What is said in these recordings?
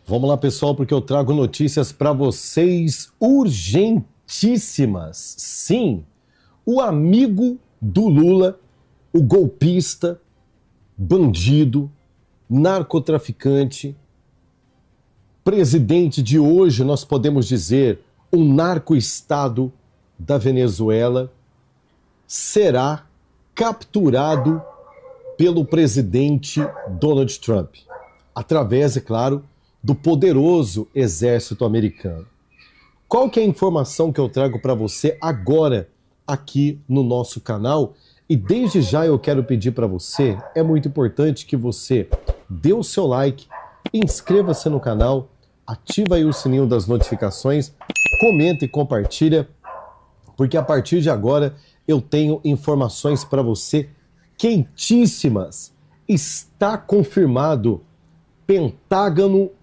Vamos lá, pessoal, porque eu trago notícias para vocês urgentíssimas. Sim, o amigo do Lula, o golpista, bandido, narcotraficante, presidente de hoje, nós podemos dizer, um narco-estado da Venezuela, será capturado pelo presidente Donald Trump, através, é claro, do poderoso exército americano. Qual que é a informação que eu trago para você agora aqui no nosso canal? E desde já eu quero pedir para você, é muito importante que você dê o seu like, inscreva-se no canal, ativa aí o sininho das notificações, comenta e compartilha, porque a partir de agora eu tenho informações para você quentíssimas. Está confirmado,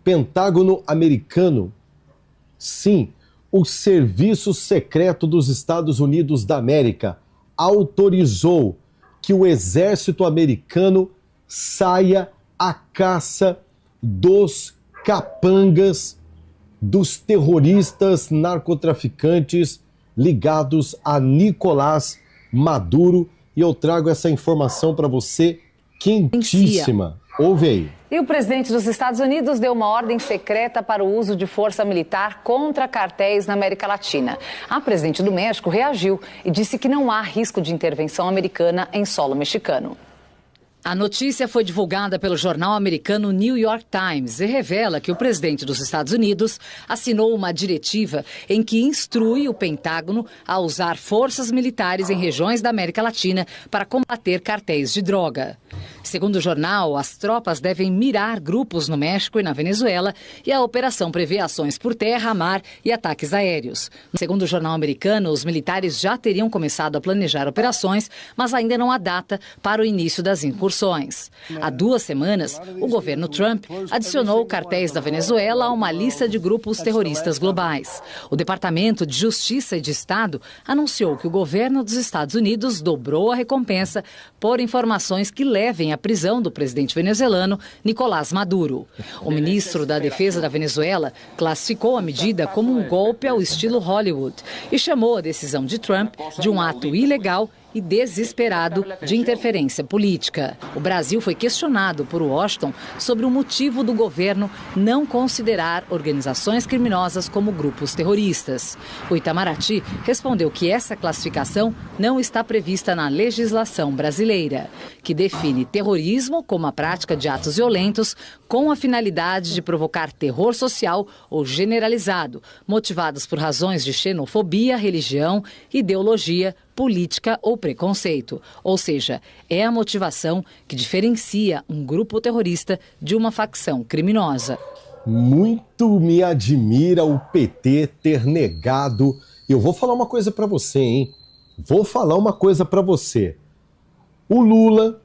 Pentágono americano, sim, o Serviço Secreto dos Estados Unidos da América autorizou que o exército americano saia à caça dos capangas, dos terroristas narcotraficantes ligados a Nicolás Maduro. E eu trago essa informação para você quentíssima. Ouve aí. E o presidente dos Estados Unidos deu uma ordem secreta para o uso de força militar contra cartéis na América Latina. A presidente do México reagiu e disse que não há risco de intervenção americana em solo mexicano. A notícia foi divulgada pelo jornal americano New York Times e revela que o presidente dos Estados Unidos assinou uma diretiva em que instrui o Pentágono a usar forças militares em regiões da América Latina para combater cartéis de droga. Segundo o jornal, as tropas devem mirar grupos no México e na Venezuela e a operação prevê ações por terra, mar e ataques aéreos. Segundo o jornal americano, os militares já teriam começado a planejar operações, mas ainda não há data para o início das incursões. Há 2 semanas, o governo Trump adicionou cartéis da Venezuela a uma lista de grupos terroristas globais. O Departamento de Justiça e de Estado anunciou que o governo dos Estados Unidos dobrou a recompensa por informações que levem à prisão do presidente venezuelano Nicolás Maduro. O ministro da Defesa da Venezuela classificou a medida como um golpe ao estilo Hollywood e chamou a decisão de Trump de um ato ilegal e desesperado de interferência política. O Brasil foi questionado por Washington sobre o motivo do governo não considerar organizações criminosas como grupos terroristas. O Itamaraty respondeu que essa classificação não está prevista na legislação brasileira, que define terrorismo como a prática de atos violentos com a finalidade de provocar terror social ou generalizado, motivados por razões de xenofobia, religião, ideologia, política ou preconceito. Ou seja, é a motivação que diferencia um grupo terrorista de uma facção criminosa. Muito me admira o PT ter negado. Eu vou falar uma coisa para você, hein? Vou falar uma coisa para você. O Lula,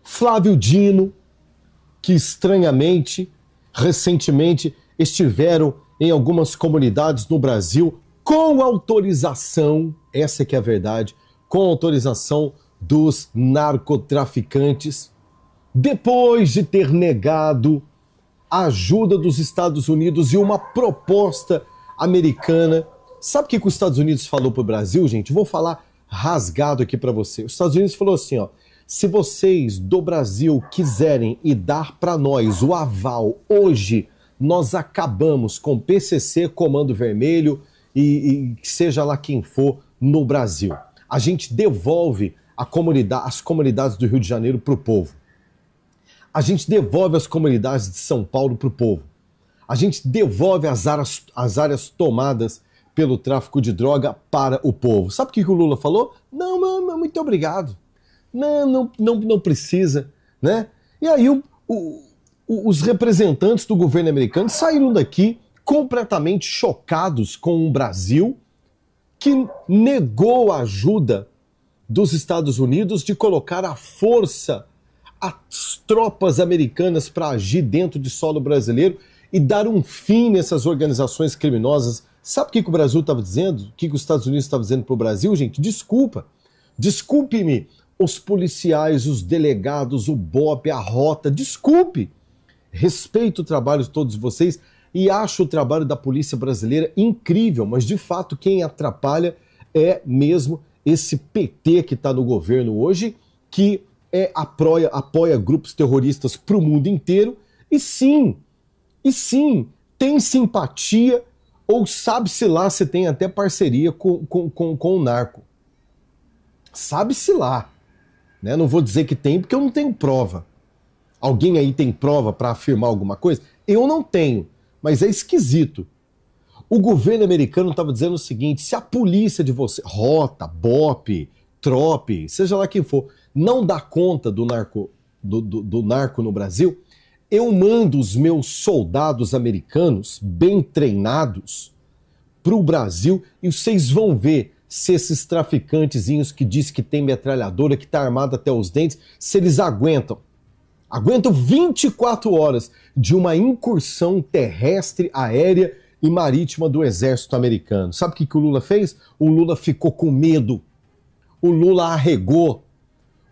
Flávio Dino, que estranhamente, recentemente, estiveram em algumas comunidades no Brasil com autorização, essa que é a verdade, com autorização dos narcotraficantes, depois de ter negado a ajuda dos Estados Unidos e uma proposta americana. Sabe o que os Estados Unidos falou para o Brasil, gente? Vou falar rasgado aqui para você. Os Estados Unidos falou assim, ó, se vocês do Brasil quiserem e dar para nós o aval hoje, nós acabamos com PCC, Comando Vermelho, e seja lá quem for no Brasil. A gente devolve as comunidades do Rio de Janeiro para o povo. A gente devolve as comunidades de São Paulo para o povo. A gente devolve as áreas tomadas pelo tráfico de droga para o povo. Sabe o que o Lula falou? Não, muito obrigado. Não precisa, né? E aí os representantes do governo americano saíram daqui completamente chocados com o Brasil, que negou a ajuda dos Estados Unidos de colocar à força as tropas americanas para agir dentro de solo brasileiro e dar um fim nessas organizações criminosas. Sabe o que o Brasil estava dizendo? O que os Estados Unidos estavam dizendo para o Brasil, gente? Desculpe-me, os policiais, os delegados, o BOP, a Rota, desculpe. respeito o trabalho de todos vocês e acho o trabalho da polícia brasileira incrível, mas de fato quem atrapalha é mesmo esse PT que está no governo hoje, que apoia grupos terroristas para o mundo inteiro e sim, tem simpatia ou sabe-se lá se tem até parceria com o narco. Sabe-se lá. Né? Não vou dizer que tem porque eu não tenho prova. Alguém aí tem prova para afirmar alguma coisa? Eu não tenho, mas é esquisito. O governo americano estava dizendo o seguinte: se a polícia de você, Rota, BOP, TROP, seja lá quem for, não dá conta do narco no Brasil, eu mando os meus soldados americanos bem treinados para o Brasil e vocês vão ver se esses traficantezinhos que diz que tem metralhadora, que está armado até os dentes, se eles aguentam 24 horas de uma incursão terrestre, aérea e marítima do exército americano. Sabe o que o Lula fez? O Lula ficou com medo. O Lula arregou.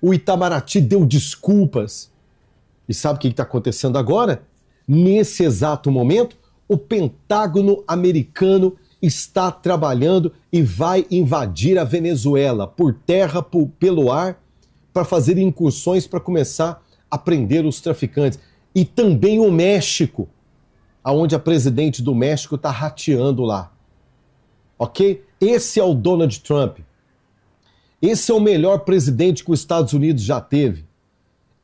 O Itamaraty deu desculpas. E sabe o que está acontecendo agora? Nesse exato momento, o Pentágono americano está trabalhando e vai invadir a Venezuela por terra, pelo ar, para fazer incursões para começar a prender os traficantes. E também o México, onde a presidente do México está rateando lá. Ok? Esse é o Donald Trump. Esse é o melhor presidente que os Estados Unidos já teve.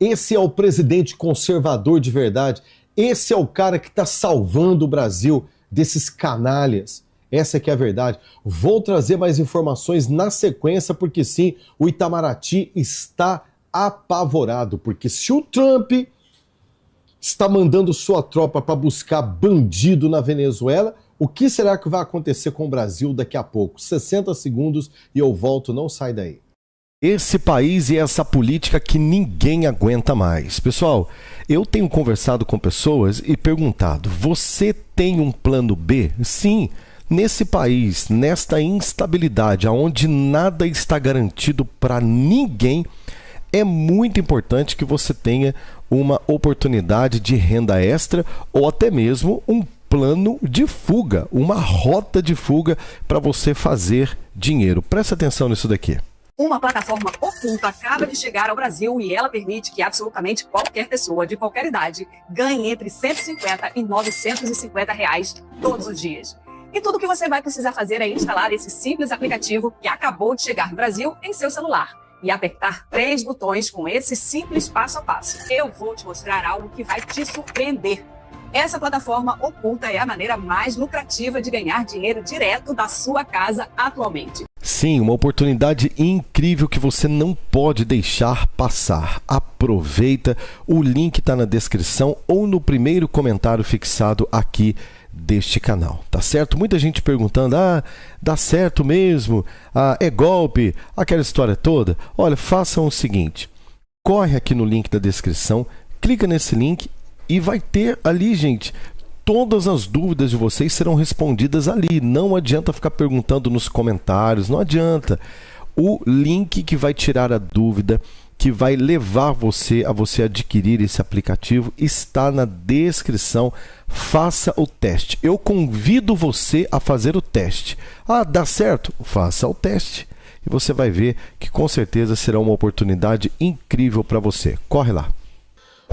Esse é o presidente conservador de verdade. Esse é o cara que está salvando o Brasil desses canalhas. Essa é que é a verdade. Vou trazer mais informações na sequência, porque sim, o Itamaraty está apavorado. Porque se o Trump está mandando sua tropa para buscar bandido na Venezuela, o que será que vai acontecer com o Brasil daqui a pouco? 60 segundos e eu volto, não sai daí. Esse país e essa política que ninguém aguenta mais. Pessoal, eu tenho conversado com pessoas e perguntado: você tem um plano B? Sim, nesse país, nesta instabilidade, onde nada está garantido para ninguém, é muito importante que você tenha uma oportunidade de renda extra ou até mesmo um plano de fuga, uma rota de fuga para você fazer dinheiro. Presta atenção nisso daqui. Uma plataforma oculta acaba de chegar ao Brasil e ela permite que absolutamente qualquer pessoa de qualquer idade ganhe entre 150 e 950 reais todos os dias. E tudo que você vai precisar fazer é instalar esse simples aplicativo que acabou de chegar no Brasil em seu celular e apertar 3 botões com esse simples passo a passo. Eu vou te mostrar algo que vai te surpreender. Essa plataforma oculta é a maneira mais lucrativa de ganhar dinheiro direto da sua casa atualmente. Sim, uma oportunidade incrível que você não pode deixar passar. Aproveita, o link está na descrição ou no primeiro comentário fixado aqui deste canal, tá certo? Muita gente perguntando: dá certo mesmo? É golpe? Aquela história toda? Olha, façam o seguinte, corre aqui no link da descrição, clica nesse link e vai ter ali, gente, todas as dúvidas de vocês serão respondidas ali. Não adianta ficar perguntando nos comentários, não adianta. O link que vai tirar a dúvida, que vai levar você a adquirir esse aplicativo, está na descrição. Faça o teste. Eu convido você a fazer o teste. Dá certo? Faça o teste. E você vai ver que com certeza será uma oportunidade incrível para você. Corre lá.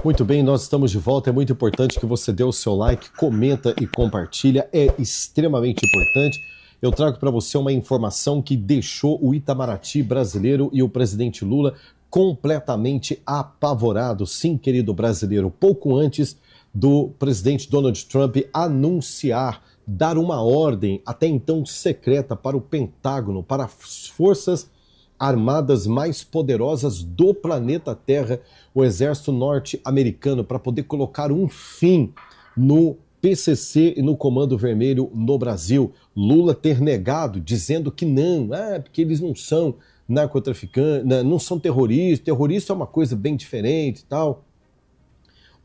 Muito bem, nós estamos de volta. É muito importante que você dê o seu like, comenta e compartilha. É extremamente importante. Eu trago para você uma informação que deixou o Itamaraty brasileiro e o presidente Lula completamente apavorado. Sim, querido brasileiro, pouco antes do presidente Donald Trump anunciar, dar uma ordem, até então secreta, para o Pentágono, para as forças armadas mais poderosas do planeta Terra, o exército norte-americano, para poder colocar um fim no PCC e no Comando Vermelho no Brasil. Lula ter negado, dizendo que não, porque eles não são narcotraficantes, não são terroristas, terrorista é uma coisa bem diferente e tal.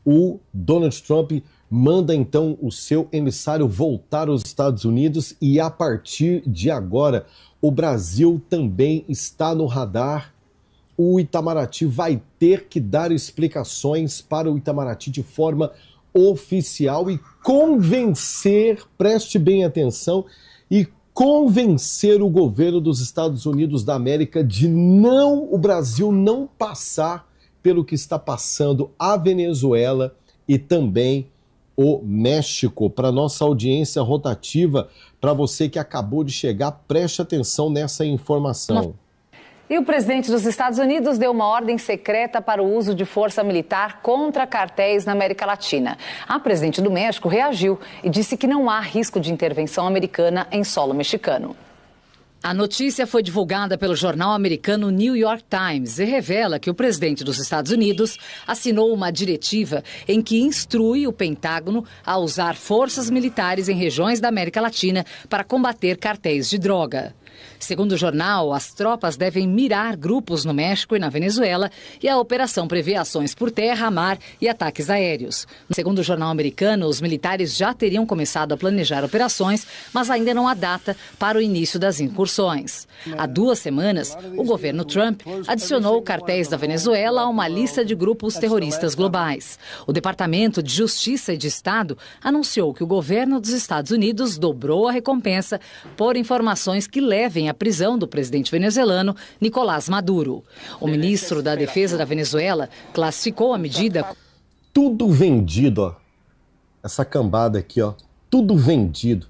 O Donald Trump manda então o seu emissário voltar aos Estados Unidos e a partir de agora o Brasil também está no radar. O Itamaraty vai ter que dar explicações para o Itamaraty de forma oficial e convencer, preste bem atenção, e convencer o governo dos Estados Unidos da América de o Brasil não passar pelo que está passando a Venezuela e também o México. Para nossa audiência rotativa, para você que acabou de chegar, preste atenção nessa informação. E o presidente dos Estados Unidos deu uma ordem secreta para o uso de força militar contra cartéis na América Latina. A presidente do México reagiu e disse que não há risco de intervenção americana em solo mexicano. A notícia foi divulgada pelo jornal americano New York Times e revela que o presidente dos Estados Unidos assinou uma diretiva em que instrui o Pentágono a usar forças militares em regiões da América Latina para combater cartéis de droga. Segundo o jornal, as tropas devem mirar grupos no México e na Venezuela e a operação prevê ações por terra, mar e ataques aéreos. Segundo o jornal americano, os militares já teriam começado a planejar operações, mas ainda não há data para o início das incursões. Há 2 semanas, o governo Trump adicionou cartéis da Venezuela a uma lista de grupos terroristas globais. O Departamento de Justiça e de Estado anunciou que o governo dos Estados Unidos dobrou a recompensa por informações que levem à prisão do presidente venezuelano Nicolás Maduro. O ministro da Defesa da Venezuela classificou a medida... Tudo vendido, ó. Essa cambada aqui, ó. Tudo vendido.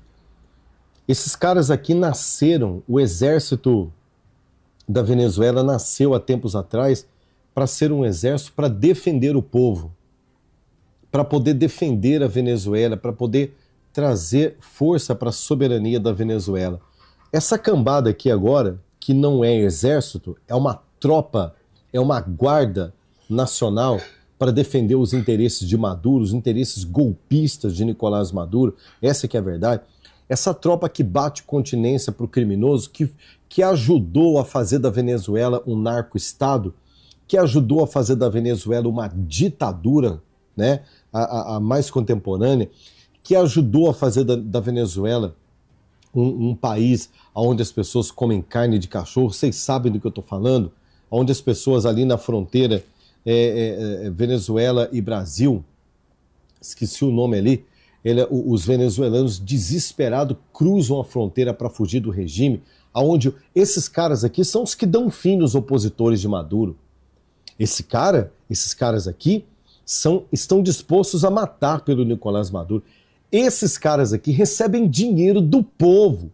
Esses caras aqui nasceram, o exército da Venezuela nasceu há tempos atrás para ser um exército para defender o povo, para poder defender a Venezuela, para poder trazer força para a soberania da Venezuela. Essa cambada aqui agora, que não é exército, é uma tropa, é uma guarda nacional para defender os interesses de Maduro, os interesses golpistas de Nicolás Maduro. Essa que é a verdade. Essa tropa que bate continência para o criminoso, que ajudou a fazer da Venezuela um narco-estado, que ajudou a fazer da Venezuela uma ditadura, né, a mais contemporânea, que ajudou a fazer da Venezuela um país onde as pessoas comem carne de cachorro. Vocês sabem do que eu estou falando? Onde as pessoas ali na fronteira Venezuela e Brasil, esqueci o nome ali, os venezuelanos desesperados cruzam a fronteira para fugir do regime, onde esses caras aqui são os que dão fim nos opositores de Maduro. Esses caras aqui estão dispostos a matar pelo Nicolás Maduro. Esses caras aqui recebem dinheiro do povo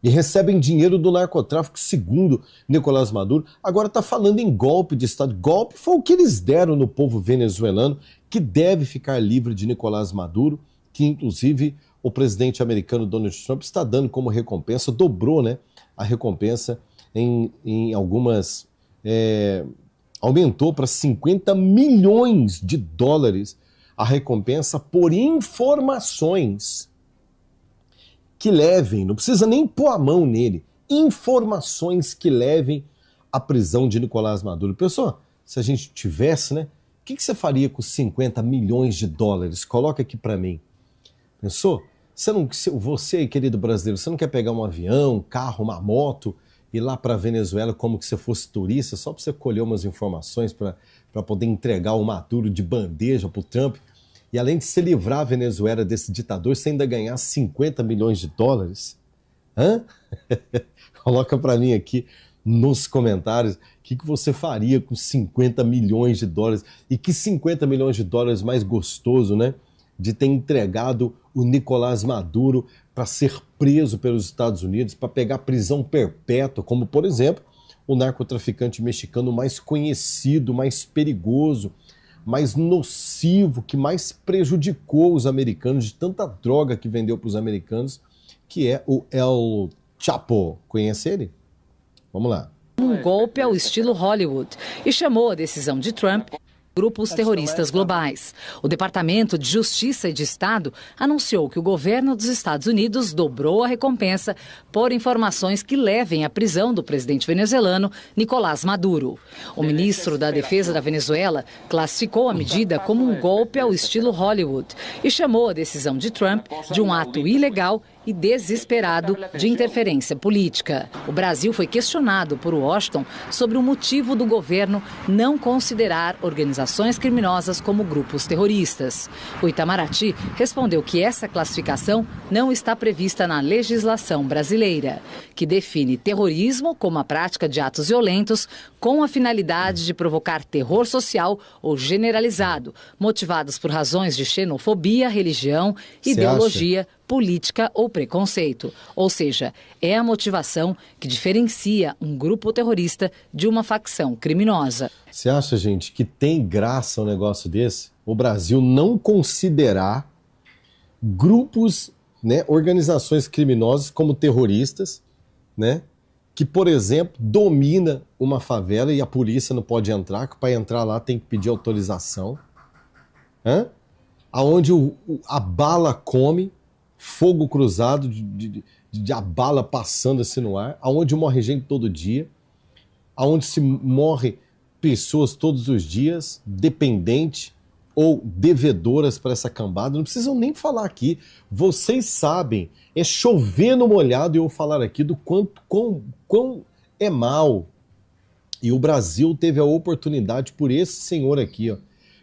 e recebem dinheiro do narcotráfico, segundo Nicolás Maduro. Agora está falando em golpe de Estado. Golpe foi o que eles deram no povo venezuelano, que deve ficar livre de Nicolás Maduro, que inclusive o presidente americano Donald Trump está dando como recompensa, dobrou, né, a recompensa em algumas... aumentou para 50 milhões de dólares a recompensa por informações que levem, não precisa nem pôr a mão nele, informações que levem à prisão de Nicolás Maduro. Pessoal, se a gente tivesse, né, o que você faria com 50 milhões de dólares? Coloca aqui para mim. Pensou? Você, querido brasileiro, você não quer pegar um avião, um carro, uma moto, ir lá para a Venezuela como que você fosse turista, só para você colher umas informações para poder entregar o Maduro de bandeja para o Trump, e além de se livrar a Venezuela desse ditador, você ainda ganhar 50 milhões de dólares? Hã? Coloca para mim aqui nos comentários o que você faria com 50 milhões de dólares. E que 50 milhões de dólares mais gostoso, né? De ter entregado o Nicolás Maduro para ser preso pelos Estados Unidos, para pegar prisão perpétua, como, por exemplo, o narcotraficante mexicano mais conhecido, mais perigoso, mais nocivo, que mais prejudicou os americanos, de tanta droga que vendeu para os americanos, que é o El Chapo. Conhece ele? Vamos lá. Um golpe ao estilo Hollywood e chamou a decisão de Trump grupos terroristas globais. O Departamento de Justiça e de Estado anunciou que o governo dos Estados Unidos dobrou a recompensa por informações que levem à prisão do presidente venezuelano Nicolás Maduro. O ministro da Defesa da Venezuela classificou a medida como um golpe ao estilo Hollywood e chamou a decisão de Trump de um ato ilegal e desesperado de interferência política. O Brasil foi questionado por Washington sobre o motivo do governo não considerar organizações criminosas como grupos terroristas. O Itamaraty respondeu que essa classificação não está prevista na legislação brasileira, que define terrorismo como a prática de atos violentos com a finalidade de provocar terror social ou generalizado, motivados por razões de xenofobia, religião, ideologia, política ou preconceito. Ou seja, é a motivação que diferencia um grupo terrorista de uma facção criminosa. Você acha, gente, que tem graça um negócio desse? O Brasil não considerar grupos, né, organizações criminosas como terroristas, né, que, por exemplo, domina uma favela e a polícia não pode entrar, que para entrar lá tem que pedir autorização, aonde a bala come, fogo cruzado, a bala passando assim no ar, aonde morre gente todo dia, aonde se morre pessoas todos os dias, dependente ou devedoras para essa cambada. Não precisam nem falar aqui. Vocês sabem, é chover no molhado eu falar aqui do quão é mal. E o Brasil teve a oportunidade por esse senhor aqui, ó,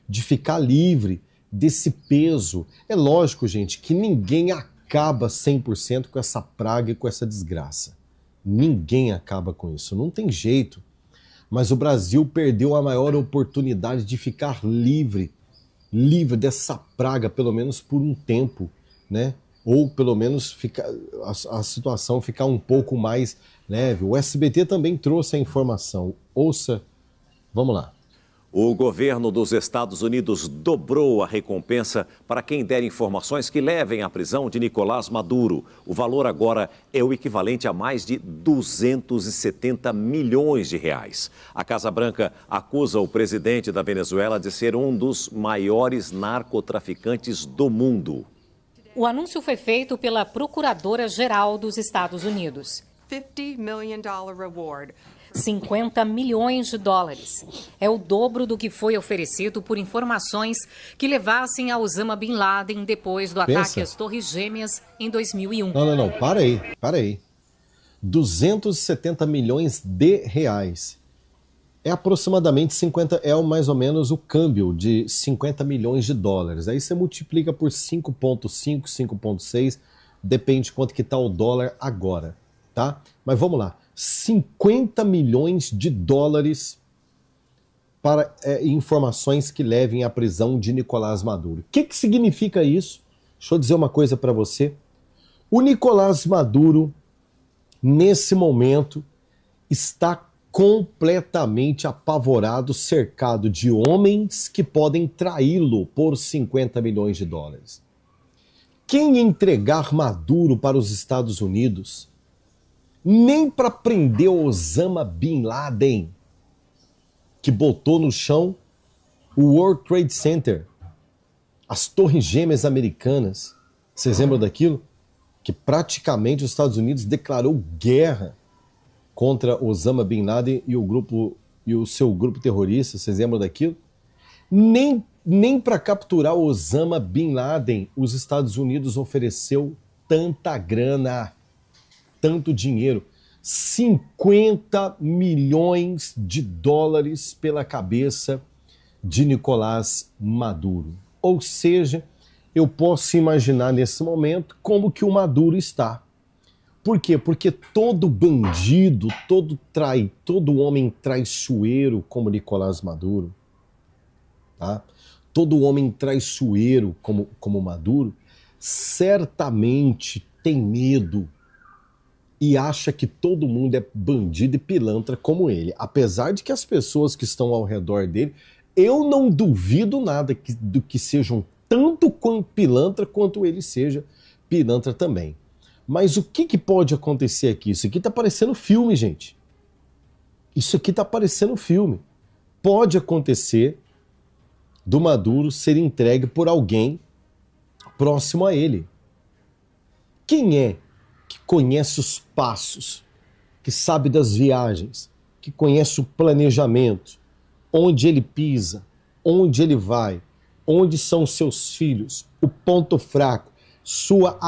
de ficar livre desse peso. É lógico, gente, que ninguém acaba 100% com essa praga e com essa desgraça. Ninguém acaba com isso, não tem jeito. Mas o Brasil perdeu a maior oportunidade de ficar livre dessa praga, pelo menos por um tempo, né? Ou pelo menos a situação ficar um pouco mais leve. O SBT também trouxe a informação. Ouça, vamos lá. O governo dos Estados Unidos dobrou a recompensa para quem der informações que levem à prisão de Nicolás Maduro. O valor agora é o equivalente a mais de 270 milhões de reais. A Casa Branca acusa o presidente da Venezuela de ser um dos maiores narcotraficantes do mundo. O anúncio foi feito pela Procuradora-Geral dos Estados Unidos. $50 million reward. 50 milhões de dólares. É o dobro do que foi oferecido por informações que levassem a Osama Bin Laden depois do ataque às Torres Gêmeas em 2001. Não, para aí. 270 milhões de reais. É aproximadamente 50, mais ou menos o câmbio de 50 milhões de dólares. Aí você multiplica por 5,5, 5,6, depende de quanto que está o dólar agora, tá? Mas vamos lá. 50 milhões de dólares para informações que levem à prisão de Nicolás Maduro. O que significa isso? Deixa eu dizer uma coisa para você. O Nicolás Maduro, nesse momento, está completamente apavorado, cercado de homens que podem traí-lo por 50 milhões de dólares. Quem entregar Maduro para os Estados Unidos, nem para prender Osama Bin Laden, que botou no chão o World Trade Center, as Torres Gêmeas americanas. Vocês lembram daquilo? Que praticamente os Estados Unidos declarou guerra contra Osama Bin Laden e o seu grupo terrorista. Vocês lembram daquilo? Nem para capturar Osama Bin Laden os Estados Unidos ofereceu tanta grana, tanto dinheiro, 50 milhões de dólares pela cabeça de Nicolás Maduro. Ou seja, eu posso imaginar nesse momento como que o Maduro está. Por quê? Porque todo bandido, todo homem traiçoeiro como Nicolás Maduro, tá? Todo homem traiçoeiro como Maduro, certamente tem medo e acha que todo mundo é bandido e pilantra como ele. Apesar de que as pessoas que estão ao redor dele, eu não duvido nada do que sejam tanto pilantra quanto ele seja pilantra também. Mas o que pode acontecer aqui? Isso aqui tá parecendo filme, gente. Isso aqui tá parecendo filme. Pode acontecer do Maduro ser entregue por alguém próximo a ele. Quem é que conhece os passos, que sabe das viagens, que conhece o planejamento, onde ele pisa, onde ele vai, onde são seus filhos, o ponto fraco, sua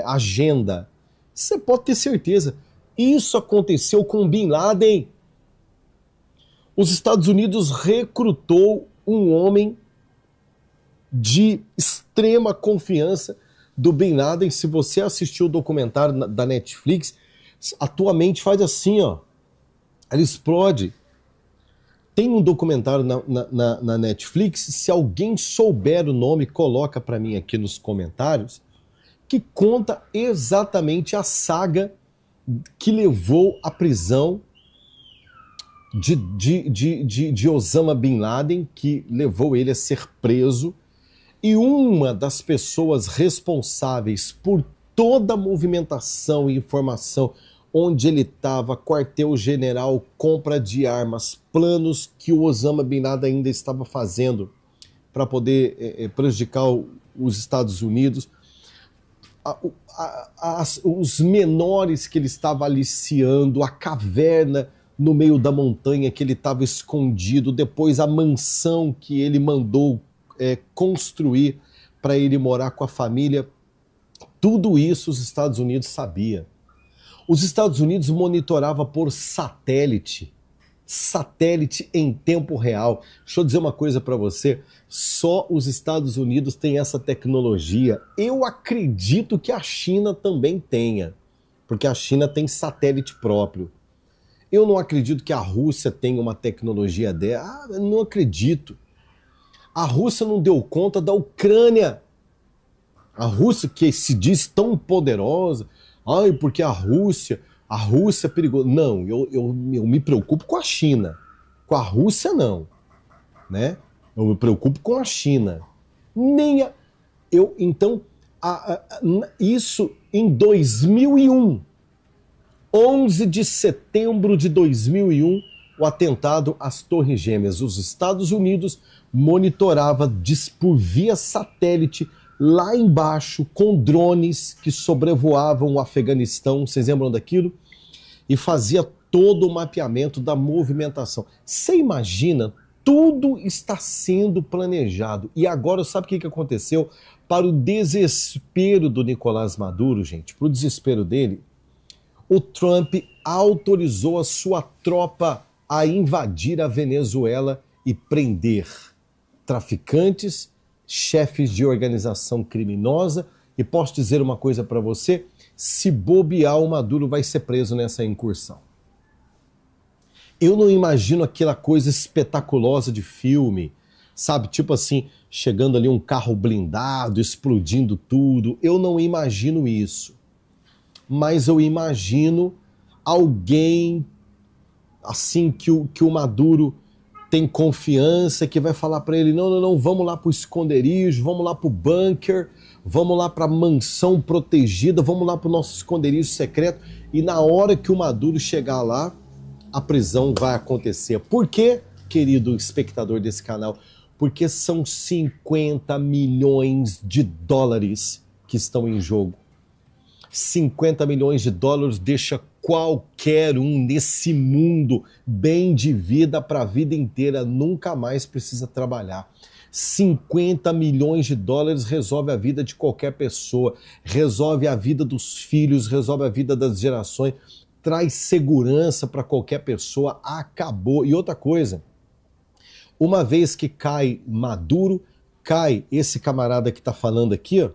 agenda. Você pode ter certeza. Isso aconteceu com Bin Laden. Os Estados Unidos recrutou um homem de extrema confiança do Bin Laden. Se você assistiu o documentário da Netflix, a tua mente faz assim, ó. Ela explode. Tem um documentário na Netflix, se alguém souber o nome, coloca para mim aqui nos comentários, que conta exatamente a saga que levou à prisão de Osama Bin Laden, que levou ele a ser preso. E uma das pessoas responsáveis por toda a movimentação e informação, onde ele estava, quartel-general, compra de armas, planos que o Osama Bin Laden ainda estava fazendo para poder prejudicar os Estados Unidos, os menores que ele estava aliciando, a caverna no meio da montanha que ele estava escondido, depois a mansão que ele mandou construir para ele morar com a família. Tudo isso os Estados Unidos sabia. Os Estados Unidos monitorava por satélite em tempo real. Deixa eu dizer uma coisa para você, só os Estados Unidos têm essa tecnologia. Eu acredito que a China também tenha, porque a China tem satélite próprio. Eu não acredito que a Rússia tenha uma tecnologia dessa. Eu não acredito. A Rússia não deu conta da Ucrânia. A Rússia, que se diz tão poderosa, porque a Rússia é perigosa. Não, eu me preocupo com a China. Com a Rússia, não. Né? Eu me preocupo com a China. Isso em 2001. 11 de setembro de 2001, o atentado às Torres Gêmeas. Os Estados Unidos monitorava por via satélite lá embaixo, com drones que sobrevoavam o Afeganistão, vocês lembram daquilo? E fazia todo o mapeamento da movimentação. Você imagina, tudo está sendo planejado. E agora, sabe o que aconteceu? Para o desespero do Nicolás Maduro, gente, para o desespero dele, o Trump autorizou a sua tropa a invadir a Venezuela e prender traficantes, chefes de organização criminosa. E posso dizer uma coisa para você, se bobear, o Maduro vai ser preso nessa incursão. Eu não imagino aquela coisa espetaculosa de filme, sabe? Tipo assim, chegando ali um carro blindado, explodindo tudo. Eu não imagino isso. Mas eu imagino alguém assim que o Maduro tem confiança, que vai falar para ele, não, vamos lá para o esconderijo, vamos lá para o bunker, vamos lá para a mansão protegida, vamos lá para o nosso esconderijo secreto, e na hora que o Maduro chegar lá, a prisão vai acontecer. Por quê, querido espectador desse canal? Porque são 50 milhões de dólares que estão em jogo. 50 milhões de dólares deixa qualquer um nesse mundo bem de vida para a vida inteira, nunca mais precisa trabalhar. 50 milhões de dólares resolve a vida de qualquer pessoa, resolve a vida dos filhos, resolve a vida das gerações, traz segurança para qualquer pessoa, acabou. E outra coisa, uma vez que cai Maduro, cai esse camarada que está falando aqui, ó,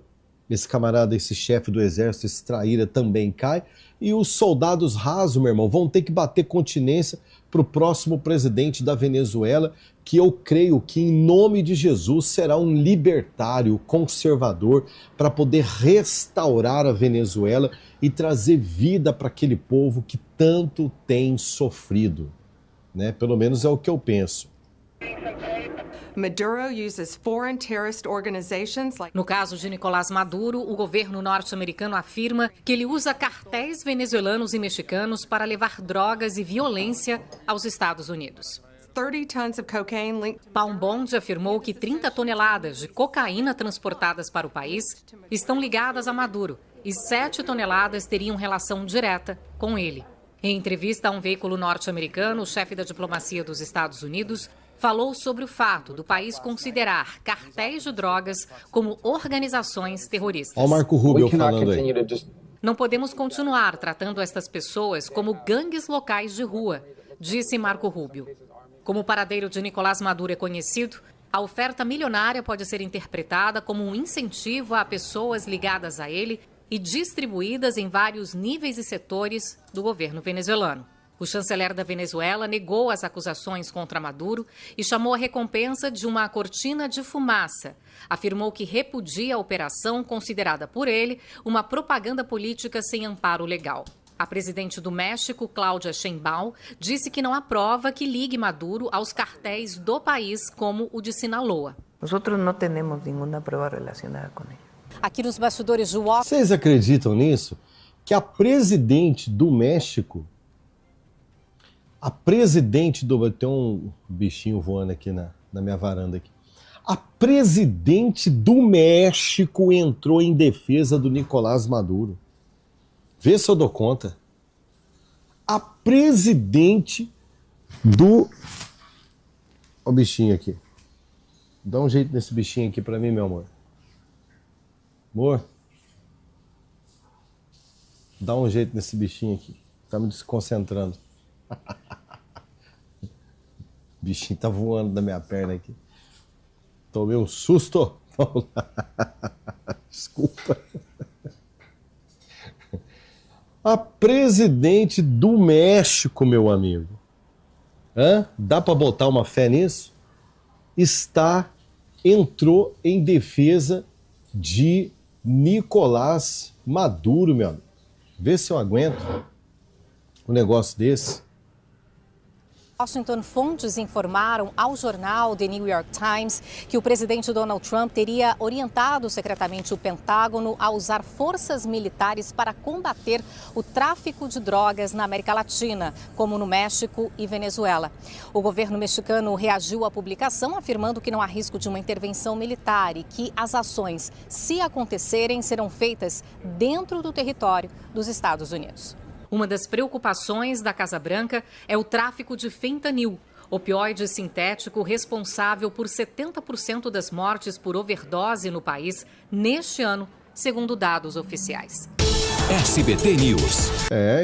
esse camarada, esse chefe do exército, esse traíra também cai, e os soldados rasos, meu irmão, vão ter que bater continência para o próximo presidente da Venezuela, que eu creio que, em nome de Jesus, será um libertário, conservador, para poder restaurar a Venezuela e trazer vida para aquele povo que tanto tem sofrido. Né? Pelo menos é o que eu penso. Maduro uses foreign terrorist organizations like... No caso de Nicolás Maduro, o governo norte-americano afirma que ele usa cartéis venezuelanos e mexicanos para levar drogas e violência aos Estados Unidos. 30 tons of cocaine linked... Palm Bond afirmou que 30 toneladas de cocaína transportadas para o país estão ligadas a Maduro e 7 toneladas teriam relação direta com ele. Em entrevista a um veículo norte-americano, o chefe da diplomacia dos Estados Unidos falou sobre o fato do país considerar cartéis de drogas como organizações terroristas. Olha o Marco Rubio falando aí. Não podemos continuar tratando estas pessoas como gangues locais de rua, disse Marco Rubio. Como o paradeiro de Nicolás Maduro é conhecido, a oferta milionária pode ser interpretada como um incentivo a pessoas ligadas a ele e distribuídas em vários níveis e setores do governo venezuelano. O chanceler da Venezuela negou as acusações contra Maduro e chamou a recompensa de uma cortina de fumaça. Afirmou que repudia a operação considerada por ele uma propaganda política sem amparo legal. A presidente do México, Cláudia Sheinbaum, disse que não há prova que ligue Maduro aos cartéis do país, como o de Sinaloa. Nós não temos nenhuma prova relacionada com ele. Aqui nos bastidores de Washington... Vocês acreditam nisso? Que a presidente do México... Tem um bichinho voando aqui na minha varanda aqui. A presidente do México entrou em defesa do Nicolás Maduro. Vê se eu dou conta. A presidente do... Olha o bichinho aqui. Dá um jeito nesse bichinho aqui pra mim, meu amor. Amor. Dá um jeito nesse bichinho aqui. Tá me desconcentrando. O bichinho tá voando da minha perna aqui. Tomei um susto. Desculpa. A presidente do México, meu amigo. Dá para botar uma fé nisso? Entrou em defesa de Nicolás Maduro, meu amigo. Vê se eu aguento um negócio desse. Washington, fontes informaram ao jornal The New York Times que o presidente Donald Trump teria orientado secretamente o Pentágono a usar forças militares para combater o tráfico de drogas na América Latina, como no México e Venezuela. O governo mexicano reagiu à publicação, afirmando que não há risco de uma intervenção militar e que as ações, se acontecerem, serão feitas dentro do território dos Estados Unidos. Uma das preocupações da Casa Branca é o tráfico de fentanil, opioide sintético responsável por 70% das mortes por overdose no país neste ano, segundo dados oficiais. SBT News.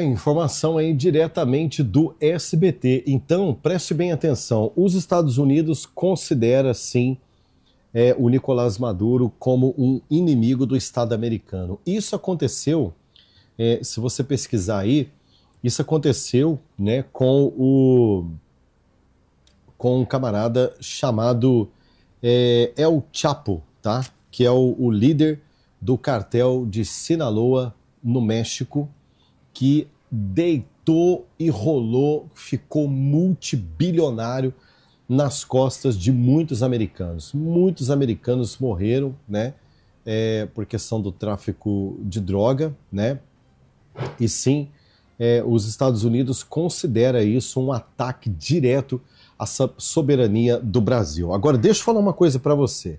Informação aí diretamente do SBT. Então, preste bem atenção. Os Estados Unidos considera, sim, o Nicolás Maduro como um inimigo do Estado americano. Isso aconteceu... se você pesquisar aí, isso aconteceu, né, com um camarada chamado El Chapo, tá? Que é o líder do cartel de Sinaloa, no México, que deitou e rolou, ficou multibilionário nas costas de muitos americanos. Muitos americanos morreram, né, por questão do tráfico de droga, né? E sim, os Estados Unidos considera isso um ataque direto à soberania do Brasil. Agora, deixa eu falar uma coisa para você.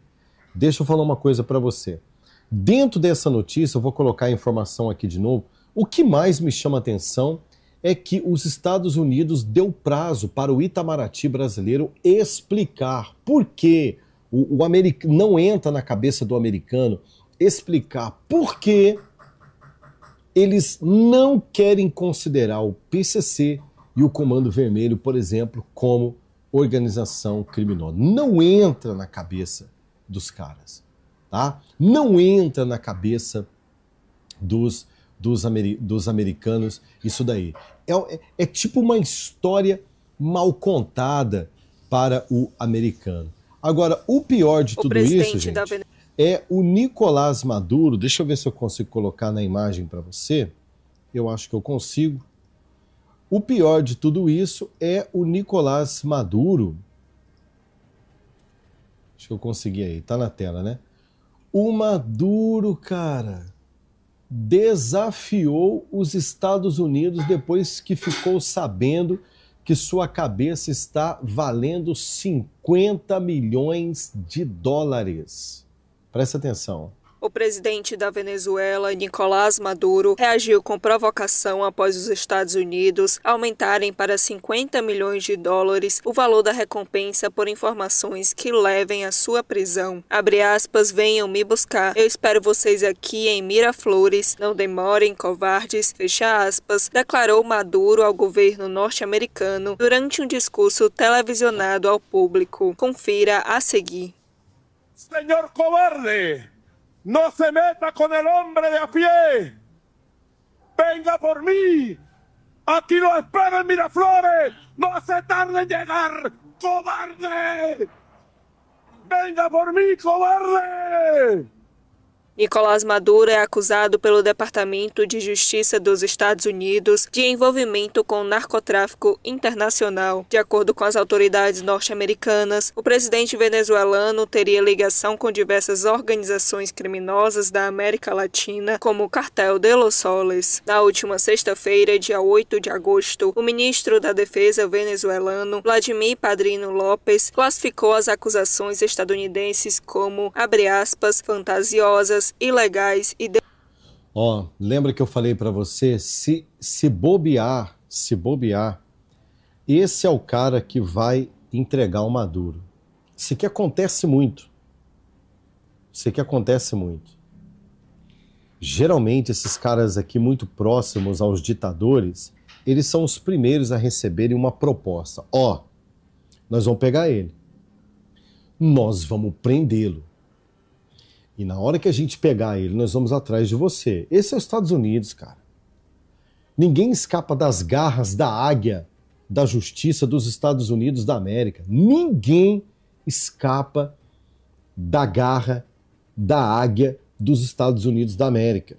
Dentro dessa notícia, eu vou colocar a informação aqui de novo. O que mais me chama a atenção é que os Estados Unidos deu prazo para o Itamaraty brasileiro explicar por que o americano não entra na cabeça do americano, explicar por que eles não querem considerar o PCC e o Comando Vermelho, por exemplo, como organização criminosa. Não entra na cabeça dos caras, tá? Não entra na cabeça dos americanos isso daí. É tipo uma história mal contada para o americano. Agora, o pior de tudo isso, gente... é o Nicolás Maduro. Deixa eu ver se eu consigo colocar na imagem para você. Eu acho que eu consigo. O pior de tudo isso é o Nicolás Maduro. Acho que eu consegui aí. Tá na tela, né? O Maduro, cara, desafiou os Estados Unidos depois que ficou sabendo que sua cabeça está valendo 50 milhões de dólares. Presta atenção. O presidente da Venezuela, Nicolás Maduro, reagiu com provocação após os Estados Unidos aumentarem para 50 milhões de dólares o valor da recompensa por informações que levem à sua prisão. Abre aspas, venham me buscar. Eu espero vocês aqui em Miraflores. Não demorem, covardes. Fecha aspas, declarou Maduro ao governo norte-americano durante um discurso televisionado ao público. Confira a seguir. Senhor covarde! No se meta con el hombre de a pie. Venga por mí. Aquí lo espero en Miraflores. No hace tarde en llegar. ¡Cobarde! Venga por mí, cobarde! Nicolás Maduro é acusado pelo Departamento de Justiça dos Estados Unidos de envolvimento com o narcotráfico internacional. De acordo com as autoridades norte-americanas, o presidente venezuelano teria ligação com diversas organizações criminosas da América Latina, como o Cartel de los Soles. Na última sexta-feira, dia 8 de agosto, o ministro da Defesa venezuelano, Vladimir Padrino López, classificou as acusações estadunidenses como, abre aspas, fantasiosas, ilegais e... Lembra que eu falei para você, se bobear, esse é o cara que vai entregar o Maduro. Isso que acontece muito. Geralmente esses caras aqui muito próximos aos ditadores, eles são os primeiros a receberem uma proposta. Nós vamos pegar ele. Nós vamos prendê-lo. E na hora que a gente pegar ele, nós vamos atrás de você. Esse é os Estados Unidos, cara. Ninguém escapa das garras da águia da justiça dos Estados Unidos da América. Ninguém escapa da garra da águia dos Estados Unidos da América.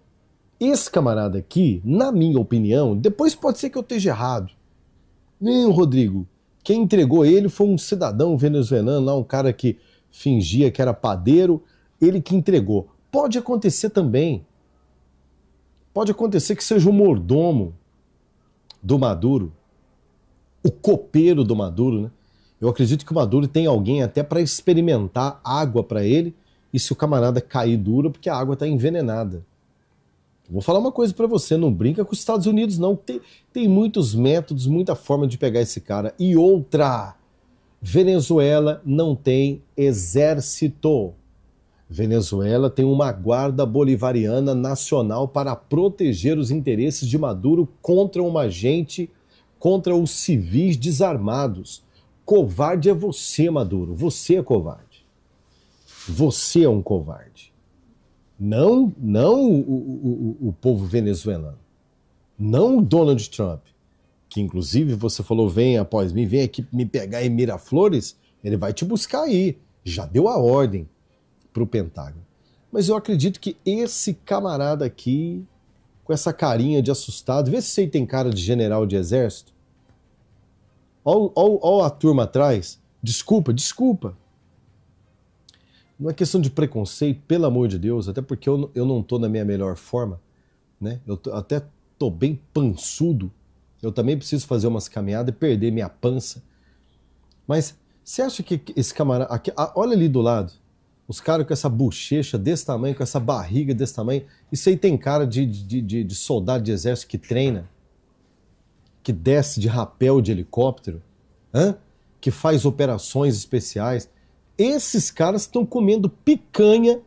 Esse camarada aqui, na minha opinião, depois pode ser que eu esteja errado. Não, Rodrigo, quem entregou ele foi um cidadão venezuelano, lá, um cara que fingia que era padeiro, ele que entregou. Pode acontecer também. Pode acontecer que seja o mordomo do Maduro, o copeiro do Maduro, né? Eu acredito que o Maduro tem alguém até para experimentar água para ele, e se o camarada cair duro, porque a água está envenenada. Vou falar uma coisa para você, não brinca com os Estados Unidos não, tem muitos métodos, muita forma de pegar esse cara. E outra, Venezuela não tem exército. Venezuela tem uma guarda bolivariana nacional para proteger os interesses de Maduro contra uma agente, contra os civis desarmados. Covarde é você, Maduro. Você é covarde. Você é um covarde. Não o povo venezuelano. Não o Donald Trump, que inclusive você falou, vem após mim, vem aqui me pegar em Miraflores, ele vai te buscar aí. Já deu a ordem para o Pentágono. Mas eu acredito que esse camarada aqui, com essa carinha de assustado, vê se ele tem cara de general de exército. Olha a turma atrás. Desculpa. Não é questão de preconceito, pelo amor de Deus, até porque eu não estou na minha melhor forma, né? Eu até estou bem pançudo. Eu também preciso fazer umas caminhadas e perder minha pança. Mas você acha que esse camarada... Aqui, olha ali do lado. Os caras com essa bochecha desse tamanho, com essa barriga desse tamanho, isso aí tem cara de soldado de exército que treina, que desce de rapel de helicóptero, que faz operações especiais. Esses caras estão comendo picanha,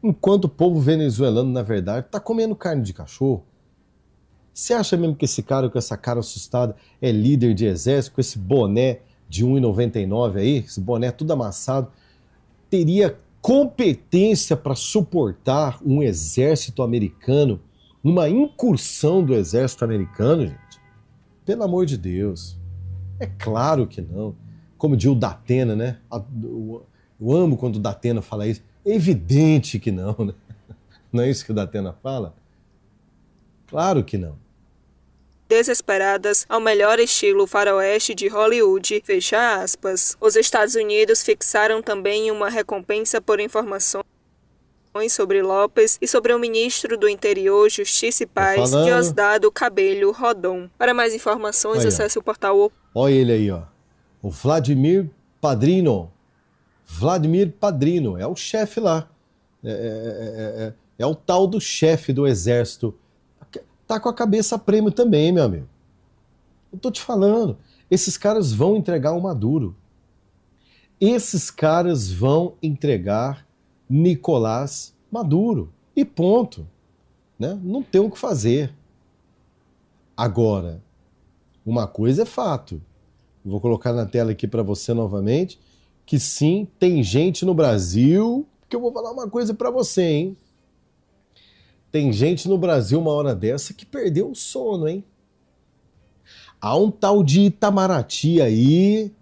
enquanto o povo venezuelano, na verdade, está comendo carne de cachorro. Você acha mesmo que esse cara com essa cara assustada é líder de exército, com esse boné de 1,99 aí, esse boné tudo amassado, teria competência para suportar um exército americano, uma incursão do exército americano, gente? Pelo amor de Deus. É claro que não. Como diz o Datena, né? Eu amo quando o Datena fala isso. É evidente que não, né? Não é isso que o Datena fala? Claro que não. Desesperadas ao melhor estilo faroeste de Hollywood, fecha aspas. Os Estados Unidos fixaram também uma recompensa por informações sobre López e sobre o ministro do Interior, Justiça e Paz, Diosdado Cabello Rodon. Para mais informações, acesse o portal... Olha ele aí, ó. O Vladimir Padrino. Vladimir Padrino, é o chefe lá É o tal do chefe do exército. Tá com a cabeça a prêmio também, meu amigo. Eu tô te falando, esses caras vão entregar o Maduro. Esses caras vão entregar Nicolás Maduro. E ponto. Né? Não tem o que fazer. Agora, uma coisa é fato. Vou colocar na tela aqui para você novamente, que sim, tem gente no Brasil, que eu vou falar uma coisa para você, hein? Tem gente no Brasil uma hora dessa que perdeu o sono, hein? Há um tal de Itamaraty aí,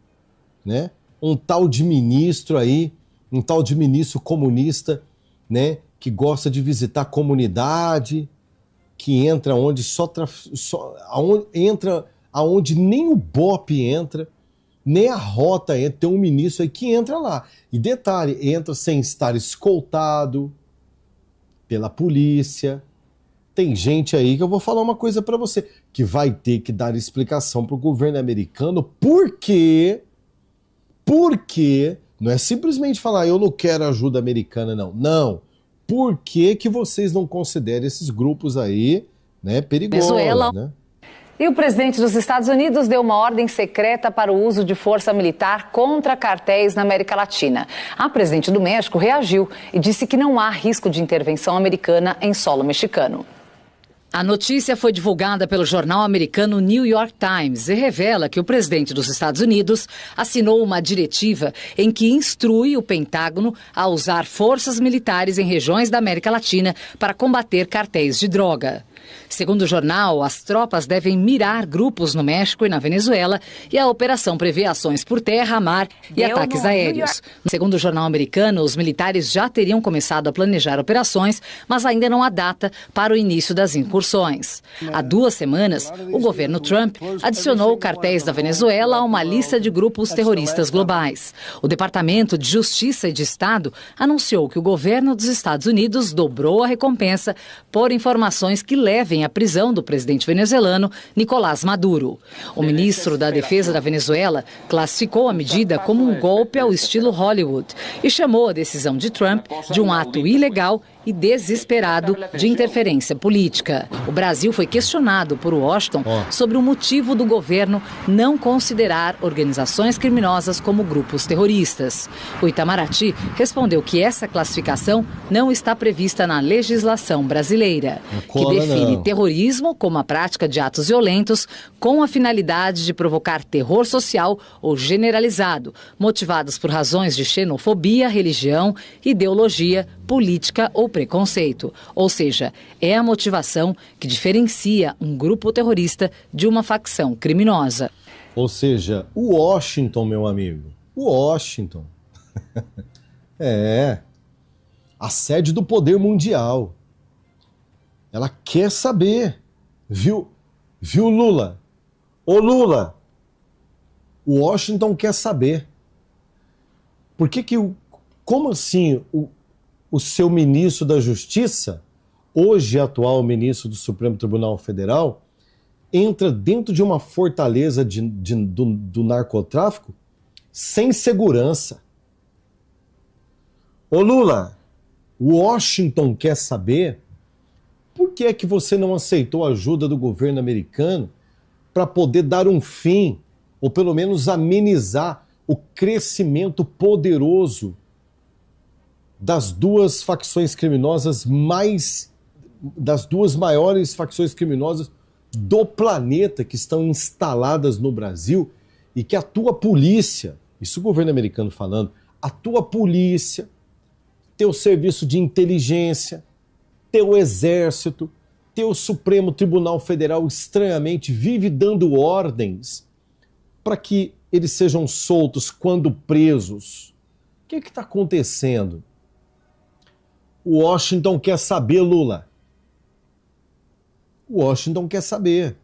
né? Um tal de ministro aí, um tal de ministro comunista, né? Que gosta de visitar a comunidade, que entra onde entra aonde nem o BOPE entra, nem a Rota entra. Tem um ministro aí que entra lá. E detalhe, entra sem estar escoltado pela polícia. Tem gente aí que eu vou falar uma coisa para você, que vai ter que dar explicação para o governo americano porque não é simplesmente falar eu não quero ajuda americana, não. Não. Por que vocês não consideram esses grupos aí, né, perigosos, Venezuela. né? E o presidente dos Estados Unidos deu uma ordem secreta para o uso de força militar contra cartéis na América Latina. A presidente do México reagiu e disse que não há risco de intervenção americana em solo mexicano. A notícia foi divulgada pelo jornal americano New York Times e revela que o presidente dos Estados Unidos assinou uma diretiva em que instrui o Pentágono a usar forças militares em regiões da América Latina para combater cartéis de droga. Segundo o jornal, as tropas devem mirar grupos no México e na Venezuela e a operação prevê ações por terra, mar e ataques aéreos. Segundo o jornal americano, os militares já teriam começado a planejar operações, mas ainda não há data para o início das incursões. Há 2 semanas, o governo Trump adicionou cartéis da Venezuela a uma lista de grupos terroristas globais. O Departamento de Justiça e de Estado anunciou que o governo dos Estados Unidos dobrou a recompensa por informações que levem à prisão do presidente venezuelano Nicolás Maduro. O ministro da Defesa da Venezuela classificou a medida como um golpe ao estilo Hollywood e chamou a decisão de Trump de um ato ilegal e desesperado de interferência política. O Brasil foi questionado por Washington sobre o motivo do governo não considerar organizações criminosas como grupos terroristas. O Itamaraty respondeu que essa classificação não está prevista na legislação brasileira, que define terrorismo como a prática de atos violentos com a finalidade de provocar terror social ou generalizado, motivados por razões de xenofobia, religião, ideologia, política ou preconceito. Ou seja, é a motivação que diferencia um grupo terrorista de uma facção criminosa. Ou seja, o Washington, meu amigo, o Washington a sede do poder mundial. Ela quer saber, viu Lula? Ô Lula, o Washington quer saber. Por que como assim o seu ministro da Justiça, hoje atual ministro do Supremo Tribunal Federal, entra dentro de uma fortaleza do narcotráfico sem segurança? Ô Lula, o Washington quer saber por que é que você não aceitou a ajuda do governo americano para poder dar um fim, ou pelo menos amenizar o crescimento poderoso das 2 facções criminosas das 2 maiores facções criminosas do planeta que estão instaladas no Brasil e que a tua polícia, isso o governo americano falando, a tua polícia, teu serviço de inteligência, teu exército, teu Supremo Tribunal Federal estranhamente vive dando ordens para que eles sejam soltos quando presos. O que está acontecendo? O Washington quer saber, Lula. O Washington quer saber.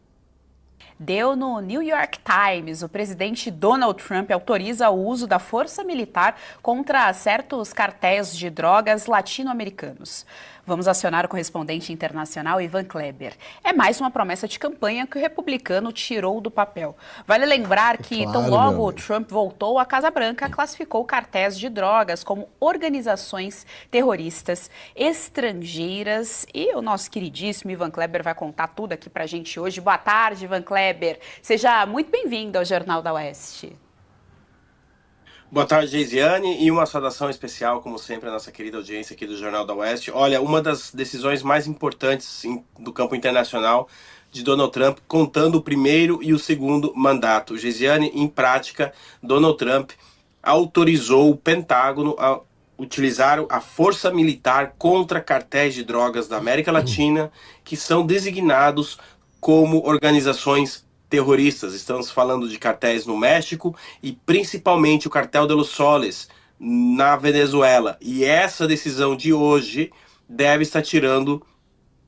Deu no New York Times. O presidente Donald Trump autoriza o uso da força militar contra certos cartéis de drogas latino-americanos. Vamos acionar o correspondente internacional Ivan Kleber. É mais uma promessa de campanha que o republicano tirou do papel. Vale lembrar que, tão logo o Trump voltou à Casa Branca, classificou cartéis de drogas como organizações terroristas estrangeiras. E o nosso queridíssimo Ivan Kleber vai contar tudo aqui pra gente hoje. Boa tarde, Ivan Kleber. Seja muito bem-vindo ao Jornal da Oeste. Boa tarde, Geisiane, e uma saudação especial, como sempre, à nossa querida audiência aqui do Jornal da Oeste. Olha, uma das decisões mais importantes do campo internacional de Donald Trump, contando o primeiro e o segundo mandato. Geisiane, em prática, Donald Trump autorizou o Pentágono a utilizar a força militar contra cartéis de drogas da América Latina, que são designados como organizações terroristas. Estamos falando de cartéis no México e principalmente o cartel de los Soles na Venezuela. E essa decisão de hoje deve estar tirando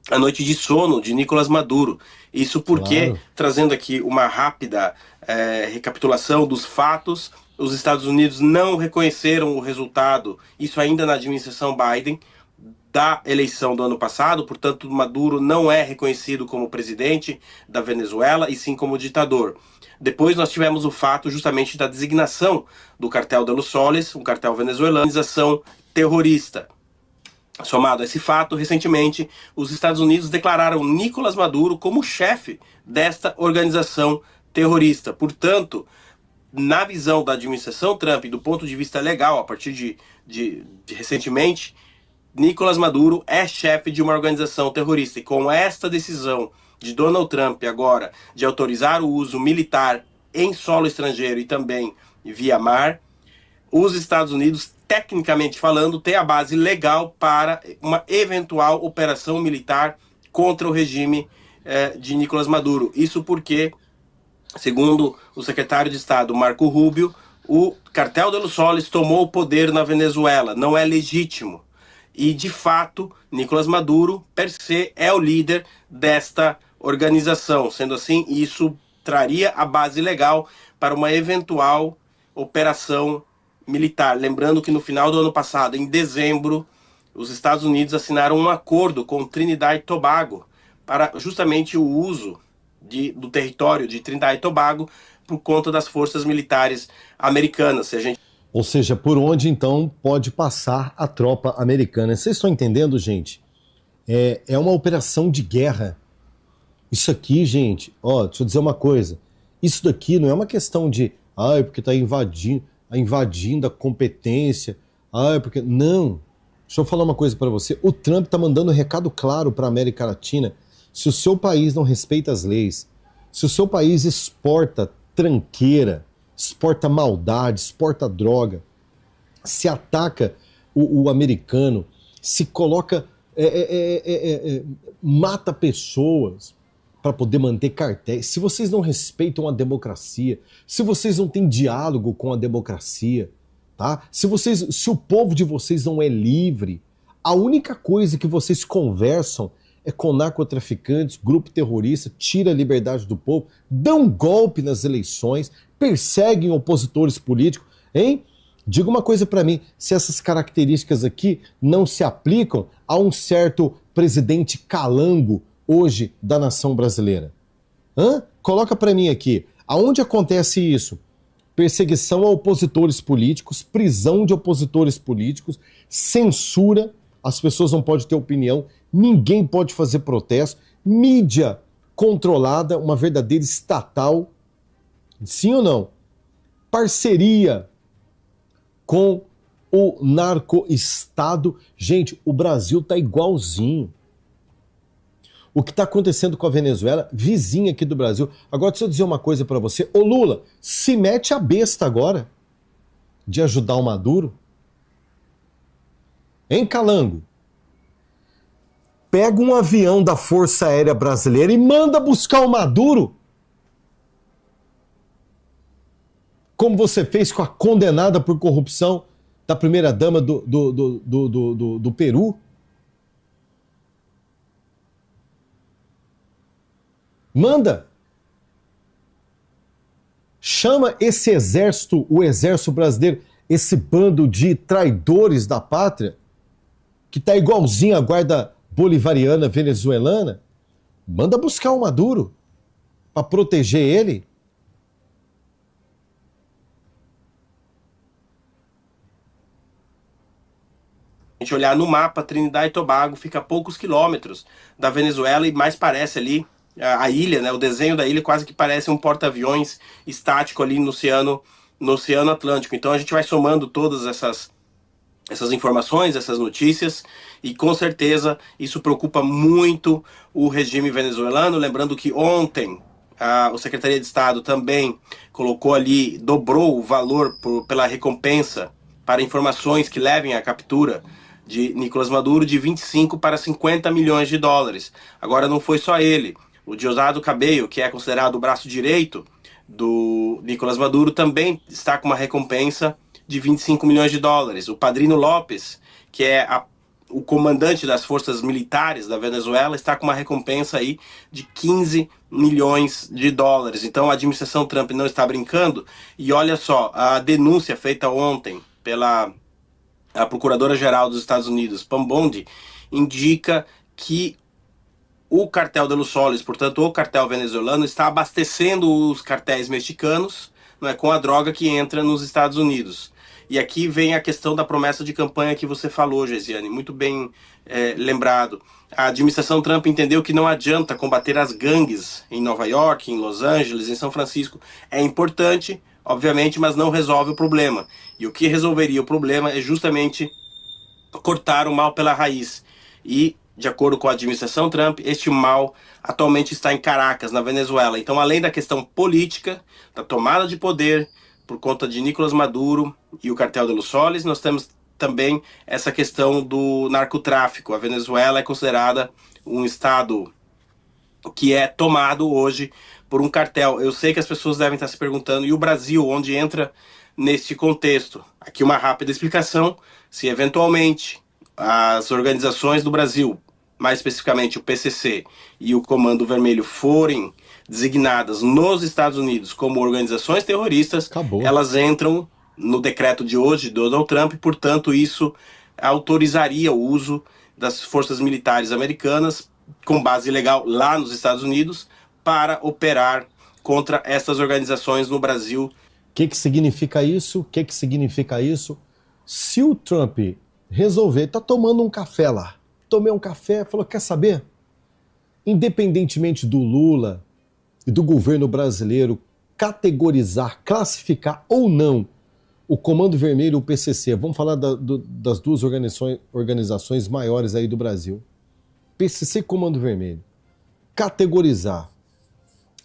a noite de sono de Nicolás Maduro. Isso porque, trazendo aqui uma rápida recapitulação dos fatos, os Estados Unidos não reconheceram o resultado, isso ainda na administração Biden, da eleição do ano passado, portanto Maduro não é reconhecido como presidente da Venezuela e sim como ditador. Depois nós tivemos o fato justamente da designação do cartel de los Soles, um cartel venezuelano, organização terrorista. Somado a esse fato, recentemente os Estados Unidos declararam Nicolás Maduro como chefe desta organização terrorista. Portanto, na visão da administração Trump, do ponto de vista legal, a partir de recentemente, Nicolás Maduro é chefe de uma organização terrorista. E com esta decisão de Donald Trump agora de autorizar o uso militar em solo estrangeiro e também via mar, os Estados Unidos, tecnicamente falando, têm a base legal para uma eventual operação militar contra o regime de Nicolás Maduro. Isso porque, segundo o secretário de Estado Marco Rubio, o cartel de los Soles tomou o poder na Venezuela, não é legítimo. E, de fato, Nicolás Maduro, per se, é o líder desta organização. Sendo assim, isso traria a base legal para uma eventual operação militar. Lembrando que no final do ano passado, em dezembro, os Estados Unidos assinaram um acordo com Trinidad e Tobago para justamente o uso do território de Trinidad e Tobago por conta das forças militares americanas. Ou seja, por onde, então, pode passar a tropa americana. Vocês estão entendendo, gente? É uma operação de guerra. Isso aqui, gente, deixa eu dizer uma coisa. Isso daqui não é uma questão de, porque está invadindo a competência, porque... Não. Deixa eu falar uma coisa para você. O Trump está mandando um recado claro para a América Latina. Se o seu país não respeita as leis, se o seu país exporta tranqueira, exporta maldade, exporta droga, se ataca o americano, se coloca, mata pessoas para poder manter cartéis. Se vocês não respeitam a democracia, se vocês não têm diálogo com a democracia, tá? Se o povo de vocês não é livre, a única coisa que vocês conversam é com narcotraficantes, grupo terrorista, tira a liberdade do povo, dão golpe nas eleições, perseguem opositores políticos, hein? Diga uma coisa para mim, se essas características aqui não se aplicam a um certo presidente calango hoje da nação brasileira. Coloca para mim aqui, aonde acontece isso? Perseguição a opositores políticos, prisão de opositores políticos, censura, as pessoas não podem ter opinião, ninguém pode fazer protesto, mídia controlada, uma verdadeira estatal. Sim ou não? Parceria com o narco-estado. Gente, o Brasil tá igualzinho. O que está acontecendo com a Venezuela, vizinha aqui do Brasil. Agora, deixa eu dizer uma coisa para você. Ô Lula, se mete a besta agora de ajudar o Maduro. Hein, Calango? Pega um avião da Força Aérea Brasileira e manda buscar o Maduro. Como você fez com a condenada por corrupção da primeira-dama do Peru. Manda. chama esse exército, o exército brasileiro, esse bando de traidores da pátria, que tá igualzinho à guarda bolivariana venezuelana, manda buscar o Maduro para proteger ele. A gente olhar no mapa, Trinidad e Tobago fica a poucos quilômetros da Venezuela e mais parece ali a ilha, né? O desenho da ilha quase que parece um porta-aviões estático ali no Oceano Atlântico. Então a gente vai somando todas essas informações, essas notícias, e com certeza isso preocupa muito o regime venezuelano. Lembrando que ontem a Secretaria de Estado também colocou ali, dobrou o valor pela recompensa para informações que levem à captura de Nicolás Maduro de 25 para 50 milhões de dólares. Agora não foi só ele. O Diosdado Cabello, que é considerado o braço direito do Nicolás Maduro, também está com uma recompensa de 25 milhões de dólares. O Padrino López, que é o comandante das forças militares da Venezuela, está com uma recompensa aí de 15 milhões de dólares. Então a administração Trump não está brincando. E olha só, a denúncia feita ontem pela Procuradora-Geral dos Estados Unidos, Pam Bondi, indica que o cartel de Los Soles, portanto o cartel venezuelano, está abastecendo os cartéis mexicanos, não é, com a droga que entra nos Estados Unidos. E aqui vem a questão da promessa de campanha que você falou, Geisiane, muito bem lembrado. A administração Trump entendeu que não adianta combater as gangues em Nova York, em Los Angeles, em São Francisco. É importante, obviamente, mas não resolve o problema. E o que resolveria o problema é justamente cortar o mal pela raiz. E, de acordo com a administração Trump, este mal atualmente está em Caracas, na Venezuela. Então, além da questão política, da tomada de poder por conta de Nicolás Maduro e o cartel de Los Soles, nós temos também essa questão do narcotráfico. A Venezuela é considerada um estado que é tomado hoje por um cartel. Eu sei que as pessoas devem estar se perguntando, e o Brasil, onde entra neste contexto? Aqui uma rápida explicação: se eventualmente as organizações do Brasil, mais especificamente o PCC e o Comando Vermelho, forem designadas nos Estados Unidos como organizações terroristas, elas entram no decreto de hoje do Donald Trump, portanto isso autorizaria o uso das forças militares americanas com base legal lá nos Estados Unidos para operar contra essas organizações no Brasil. O que significa isso? O que significa isso? Se o Trump resolver, tá tomando um café lá, tomei um café, falou, quer saber? Independentemente do Lula e do governo brasileiro categorizar, classificar ou não o Comando Vermelho e o PCC, vamos falar das duas organizações maiores aí do Brasil, PCC e Comando Vermelho, categorizar,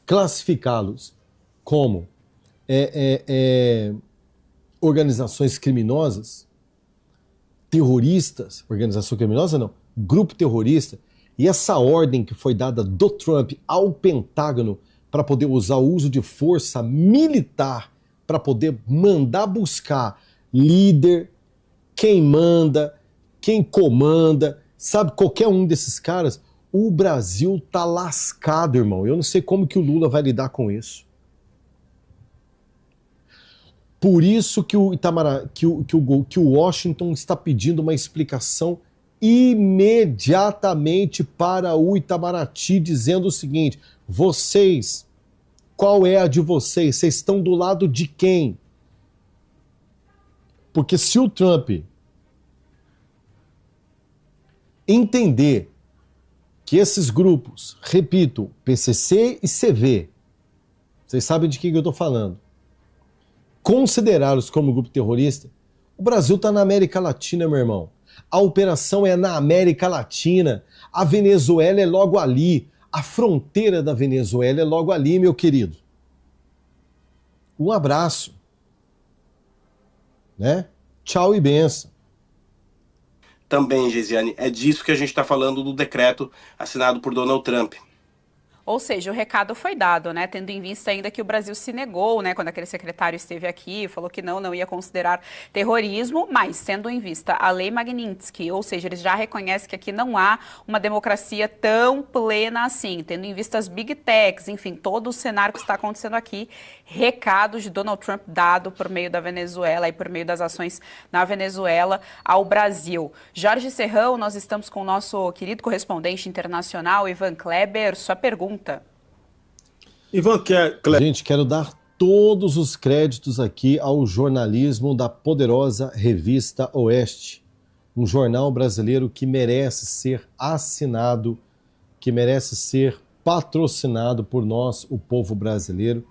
classificá-los como organizações criminosas, terroristas, organização criminosa não, grupo terrorista, e essa ordem que foi dada do Trump ao Pentágono para poder usar o uso de força militar para poder mandar buscar líder, quem manda, quem comanda, sabe, qualquer um desses caras, o Brasil tá lascado, irmão. Eu não sei como que o Lula vai lidar com isso. Por isso que o Washington está pedindo uma explicação imediatamente para o Itamaraty, dizendo o seguinte: vocês, qual é a de vocês? Vocês estão do lado de quem? Porque se o Trump entender que esses grupos, repito, PCC e CV, vocês sabem de quem eu estou falando, considerá-los como grupo terrorista, o Brasil está na América Latina, meu irmão. A operação é na América Latina. A Venezuela é logo ali. A fronteira da Venezuela é logo ali, meu querido. Um abraço. Né? Tchau e benção. Também, Geisiane, é disso que a gente está falando do decreto assinado por Donald Trump. Ou seja, o recado foi dado, né? Tendo em vista ainda que o Brasil se negou, né? Quando aquele secretário esteve aqui, falou que não ia considerar terrorismo, mas tendo em vista a lei Magnitsky, ou seja, eles já reconhecem que aqui não há uma democracia tão plena assim, tendo em vista as big techs, enfim, todo o cenário que está acontecendo aqui, recado de Donald Trump dado por meio da Venezuela e por meio das ações na Venezuela ao Brasil. Jorge Serrão, nós estamos com o nosso querido correspondente internacional, Ivan Kleber. Sua pergunta. Ivan, gente, quero dar todos os créditos aqui ao jornalismo da poderosa Revista Oeste. Um jornal brasileiro que merece ser assinado, que merece ser patrocinado por nós, o povo brasileiro.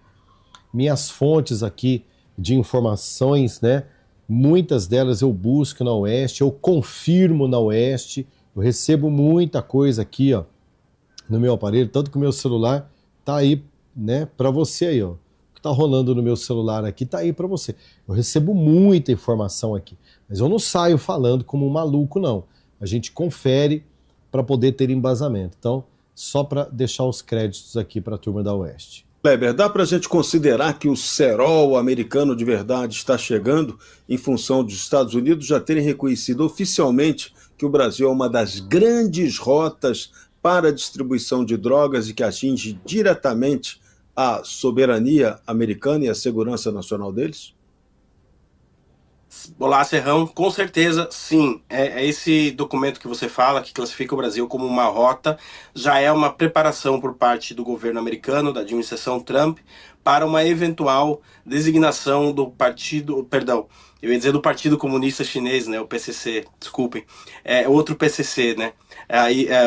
Minhas fontes aqui de informações, né? Muitas delas eu busco na Oeste, eu confirmo na Oeste, eu recebo muita coisa aqui, ó, no meu aparelho, tanto que o meu celular tá aí, né, para você aí, ó. O que tá rolando no meu celular aqui tá aí para você. Eu recebo muita informação aqui, mas eu não saio falando como um maluco, não. A gente confere para poder ter embasamento. Então, só para deixar os créditos aqui para a turma da Oeste. Kleber, dá para a gente considerar que o cerol americano de verdade está chegando em função dos Estados Unidos já terem reconhecido oficialmente que o Brasil é uma das grandes rotas para a distribuição de drogas e que atinge diretamente a soberania americana e a segurança nacional deles? Olá, Serrão, com certeza sim. Esse documento que você fala, que classifica o Brasil como uma rota, já é uma preparação por parte do governo americano, da administração Trump, para uma eventual designação do partido, eu ia dizer do Partido Comunista Chinês, né, o PCC, desculpem, outro PCC, né,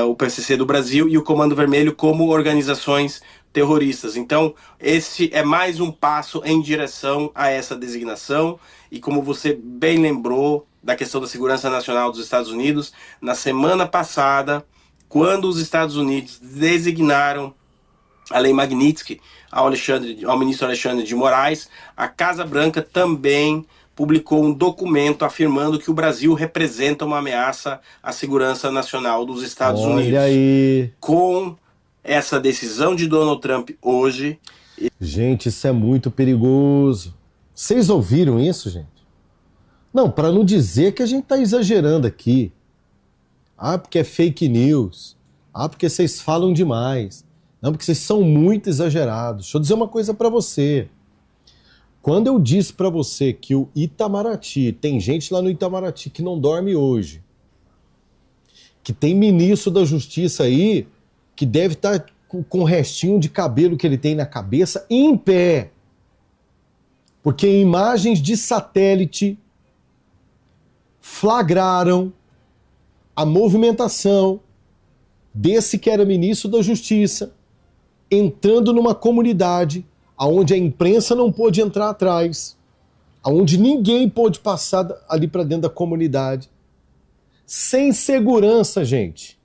o PCC do Brasil e o Comando Vermelho como organizações terroristas. Então, esse é mais um passo em direção a essa designação. E como você bem lembrou da questão da segurança nacional dos Estados Unidos, na semana passada, quando os Estados Unidos designaram a lei Magnitsky ao ministro Alexandre de Moraes, a Casa Branca também publicou um documento afirmando que o Brasil representa uma ameaça à segurança nacional dos Estados Unidos. Aí. Com essa decisão de Donald Trump hoje... Gente, isso é muito perigoso. Vocês ouviram isso, gente? Não, para não dizer que a gente está exagerando aqui. Ah, porque é fake news. Ah, porque vocês falam demais. Não, porque vocês são muito exagerados. Deixa eu dizer uma coisa para você. Quando eu disse para você que o Itamaraty, tem gente lá no Itamaraty que não dorme hoje, que tem ministro da Justiça aí que deve estar com o restinho de cabelo que ele tem na cabeça em pé. Porque imagens de satélite flagraram a movimentação desse que era ministro da Justiça entrando numa comunidade onde a imprensa não pôde entrar atrás, onde ninguém pôde passar ali para dentro da comunidade, sem segurança, gente.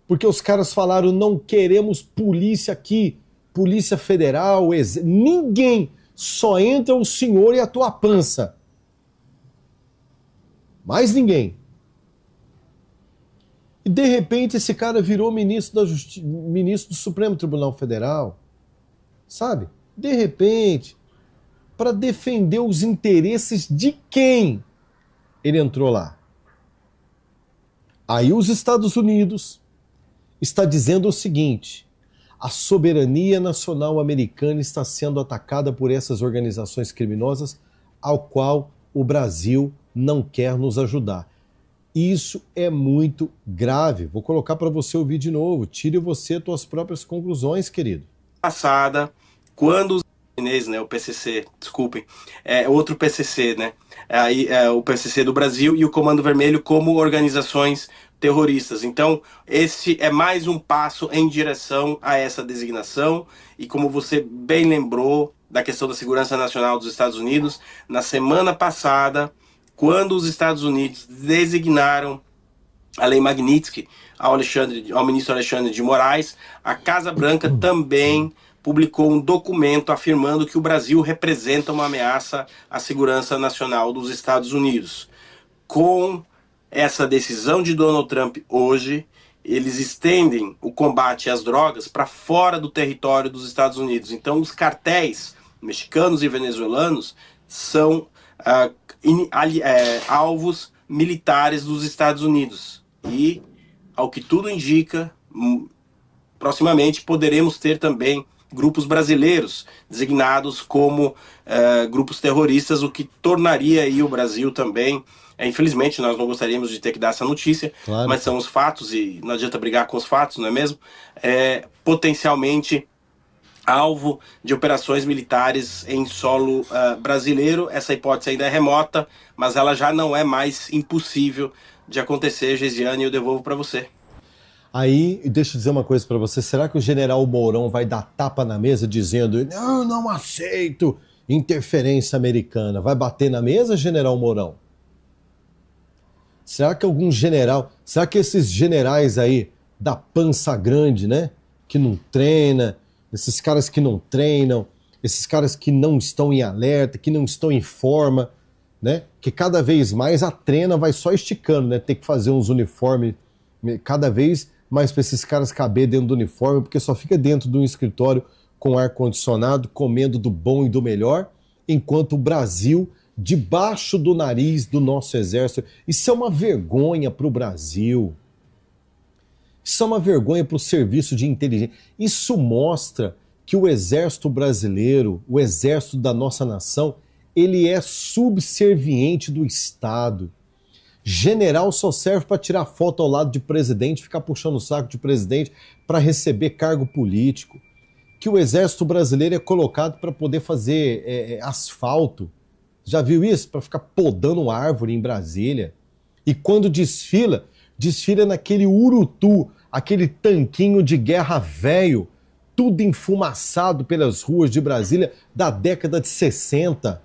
Porque os caras falaram, não queremos polícia aqui, polícia federal, ninguém, só entra o senhor e a tua pança. Mais ninguém. E de repente esse cara virou ministro do Supremo Tribunal Federal. Sabe? De repente, para defender os interesses de quem ele entrou lá. Aí os Estados Unidos está dizendo o seguinte: a soberania nacional americana está sendo atacada por essas organizações criminosas ao qual o Brasil não quer nos ajudar. Isso é muito grave. Vou colocar para você ouvir de novo. Tire você as tuas próprias conclusões, querido. Passada, quando os chineses, né, o PCC, desculpem, outro PCC, né, o PCC do Brasil e o Comando Vermelho como organizações terroristas. Então, esse é mais um passo em direção a essa designação. E como você bem lembrou da questão da segurança nacional dos Estados Unidos, na semana passada, quando os Estados Unidos designaram a lei Magnitsky ao ministro Alexandre de Moraes, a Casa Branca também publicou um documento afirmando que o Brasil representa uma ameaça à segurança nacional dos Estados Unidos. Com essa decisão de Donald Trump hoje, eles estendem o combate às drogas para fora do território dos Estados Unidos. Então, os cartéis mexicanos e venezuelanos são alvos militares dos Estados Unidos. E, ao que tudo indica, proximamente poderemos ter também grupos brasileiros designados como grupos terroristas, o que tornaria aí o Brasil também... Infelizmente, nós não gostaríamos de ter que dar essa notícia, claro, mas são os fatos e não adianta brigar com os fatos, não é mesmo? Potencialmente alvo de operações militares em solo brasileiro. Essa hipótese ainda é remota, mas ela já não é mais impossível de acontecer, Geisiane, e eu devolvo para você. Aí, deixa eu dizer uma coisa para você, será que o general Mourão vai dar tapa na mesa dizendo eu não aceito interferência americana? Vai bater na mesa, general Mourão? Será que algum general, será que esses generais aí da pança grande, né, que não treina, esses caras que não treinam, esses caras que não estão em alerta, que não estão em forma, né, que cada vez mais a trena vai só esticando, né, tem que fazer uns uniformes cada vez mais para esses caras caber dentro do uniforme, porque só fica dentro de um escritório com ar-condicionado, comendo do bom e do melhor, enquanto o Brasil... debaixo do nariz do nosso exército. Isso é uma vergonha para o Brasil. Isso é uma vergonha para o serviço de inteligência. Isso mostra que o exército brasileiro, o exército da nossa nação, ele é subserviente do Estado. General só serve para tirar foto ao lado de presidente, ficar puxando o saco de presidente para receber cargo político. Que o exército brasileiro é colocado para poder fazer asfalto. Já viu isso? Para ficar podando árvore em Brasília. E quando desfila naquele urutu, aquele tanquinho de guerra velho, tudo enfumaçado pelas ruas de Brasília da década de 60.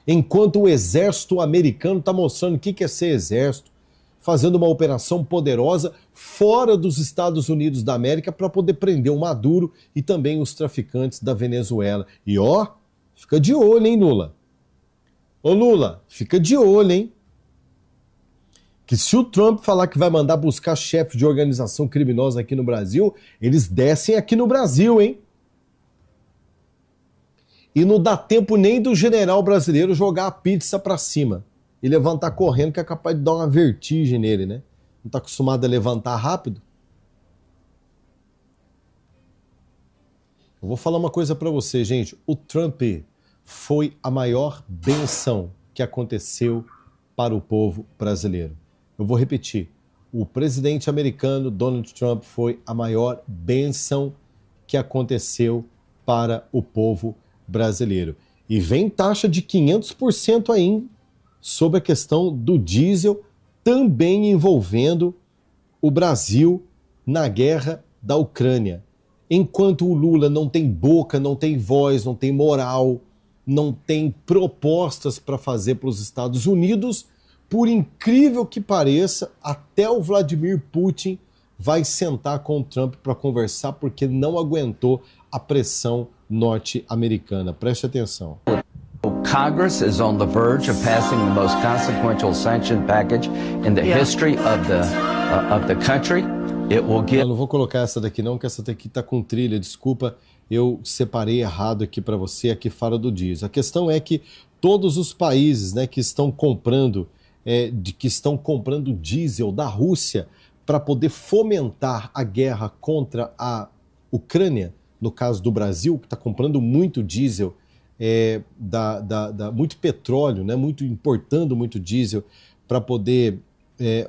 Enquanto o exército americano está mostrando o que é ser exército, fazendo uma operação poderosa fora dos Estados Unidos da América para poder prender o Maduro e também os traficantes da Venezuela. E ó, fica de olho, hein, Lula? Ô Lula, fica de olho, hein? Que se o Trump falar que vai mandar buscar chefe de organização criminosa aqui no Brasil, eles descem aqui no Brasil, hein? E não dá tempo nem do general brasileiro jogar a pizza pra cima e levantar correndo, que é capaz de dar uma vertigem nele, né? Não tá acostumado a levantar rápido? Eu vou falar uma coisa pra você, gente. O Trump foi a maior bênção que aconteceu para o povo brasileiro. Eu vou repetir. O presidente americano, Donald Trump, foi a maior bênção que aconteceu para o povo brasileiro. E vem taxa de 500% aí sobre a questão do diesel, também envolvendo o Brasil na guerra da Ucrânia. Enquanto o Lula não tem boca, não tem voz, não tem moral, não tem propostas para fazer para os Estados Unidos, por incrível que pareça, até o Vladimir Putin vai sentar com o Trump para conversar porque não aguentou a pressão norte-americana. Preste atenção. Congress is on the verge of passing the most consequential sanction package in the history of the country. It will give... Eu não vou colocar essa daqui não, porque essa daqui está com trilha, desculpa. Eu separei errado aqui para você, aqui fora do diesel. A questão é que todos os países, né, que estão comprando diesel da Rússia para poder fomentar a guerra contra a Ucrânia, no caso do Brasil, que está comprando muito diesel, muito petróleo, né, importando muito diesel para poder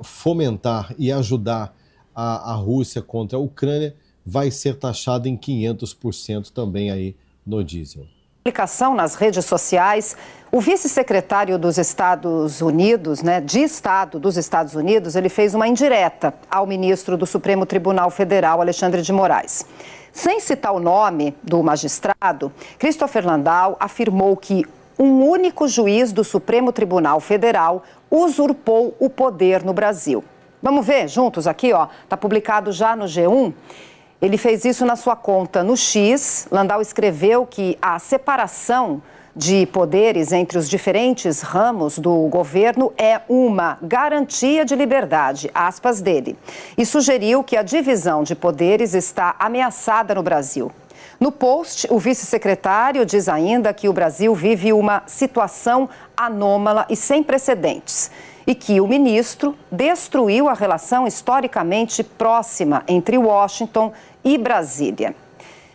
fomentar e ajudar a Rússia contra a Ucrânia, vai ser taxado em 500% também aí no diesel. Publicação nas redes sociais, o vice-secretário dos Estados Unidos, de Estado dos Estados Unidos, ele fez uma indireta ao ministro do Supremo Tribunal Federal, Alexandre de Moraes. Sem citar o nome do magistrado, Christopher Landau afirmou que um único juiz do Supremo Tribunal Federal usurpou o poder no Brasil. Vamos ver juntos aqui, ó, tá publicado já no G1. Ele fez isso na sua conta no X. Landau escreveu que a separação de poderes entre os diferentes ramos do governo é uma garantia de liberdade, aspas dele, e sugeriu que a divisão de poderes está ameaçada no Brasil. No post, o vice-secretário diz ainda que o Brasil vive uma situação anômala e sem precedentes e que o ministro destruiu a relação historicamente próxima entre Washington e Brasília.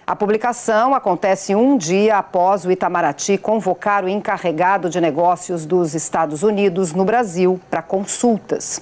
A publicação acontece um dia após o Itamaraty convocar o encarregado de negócios dos Estados Unidos no Brasil para consultas.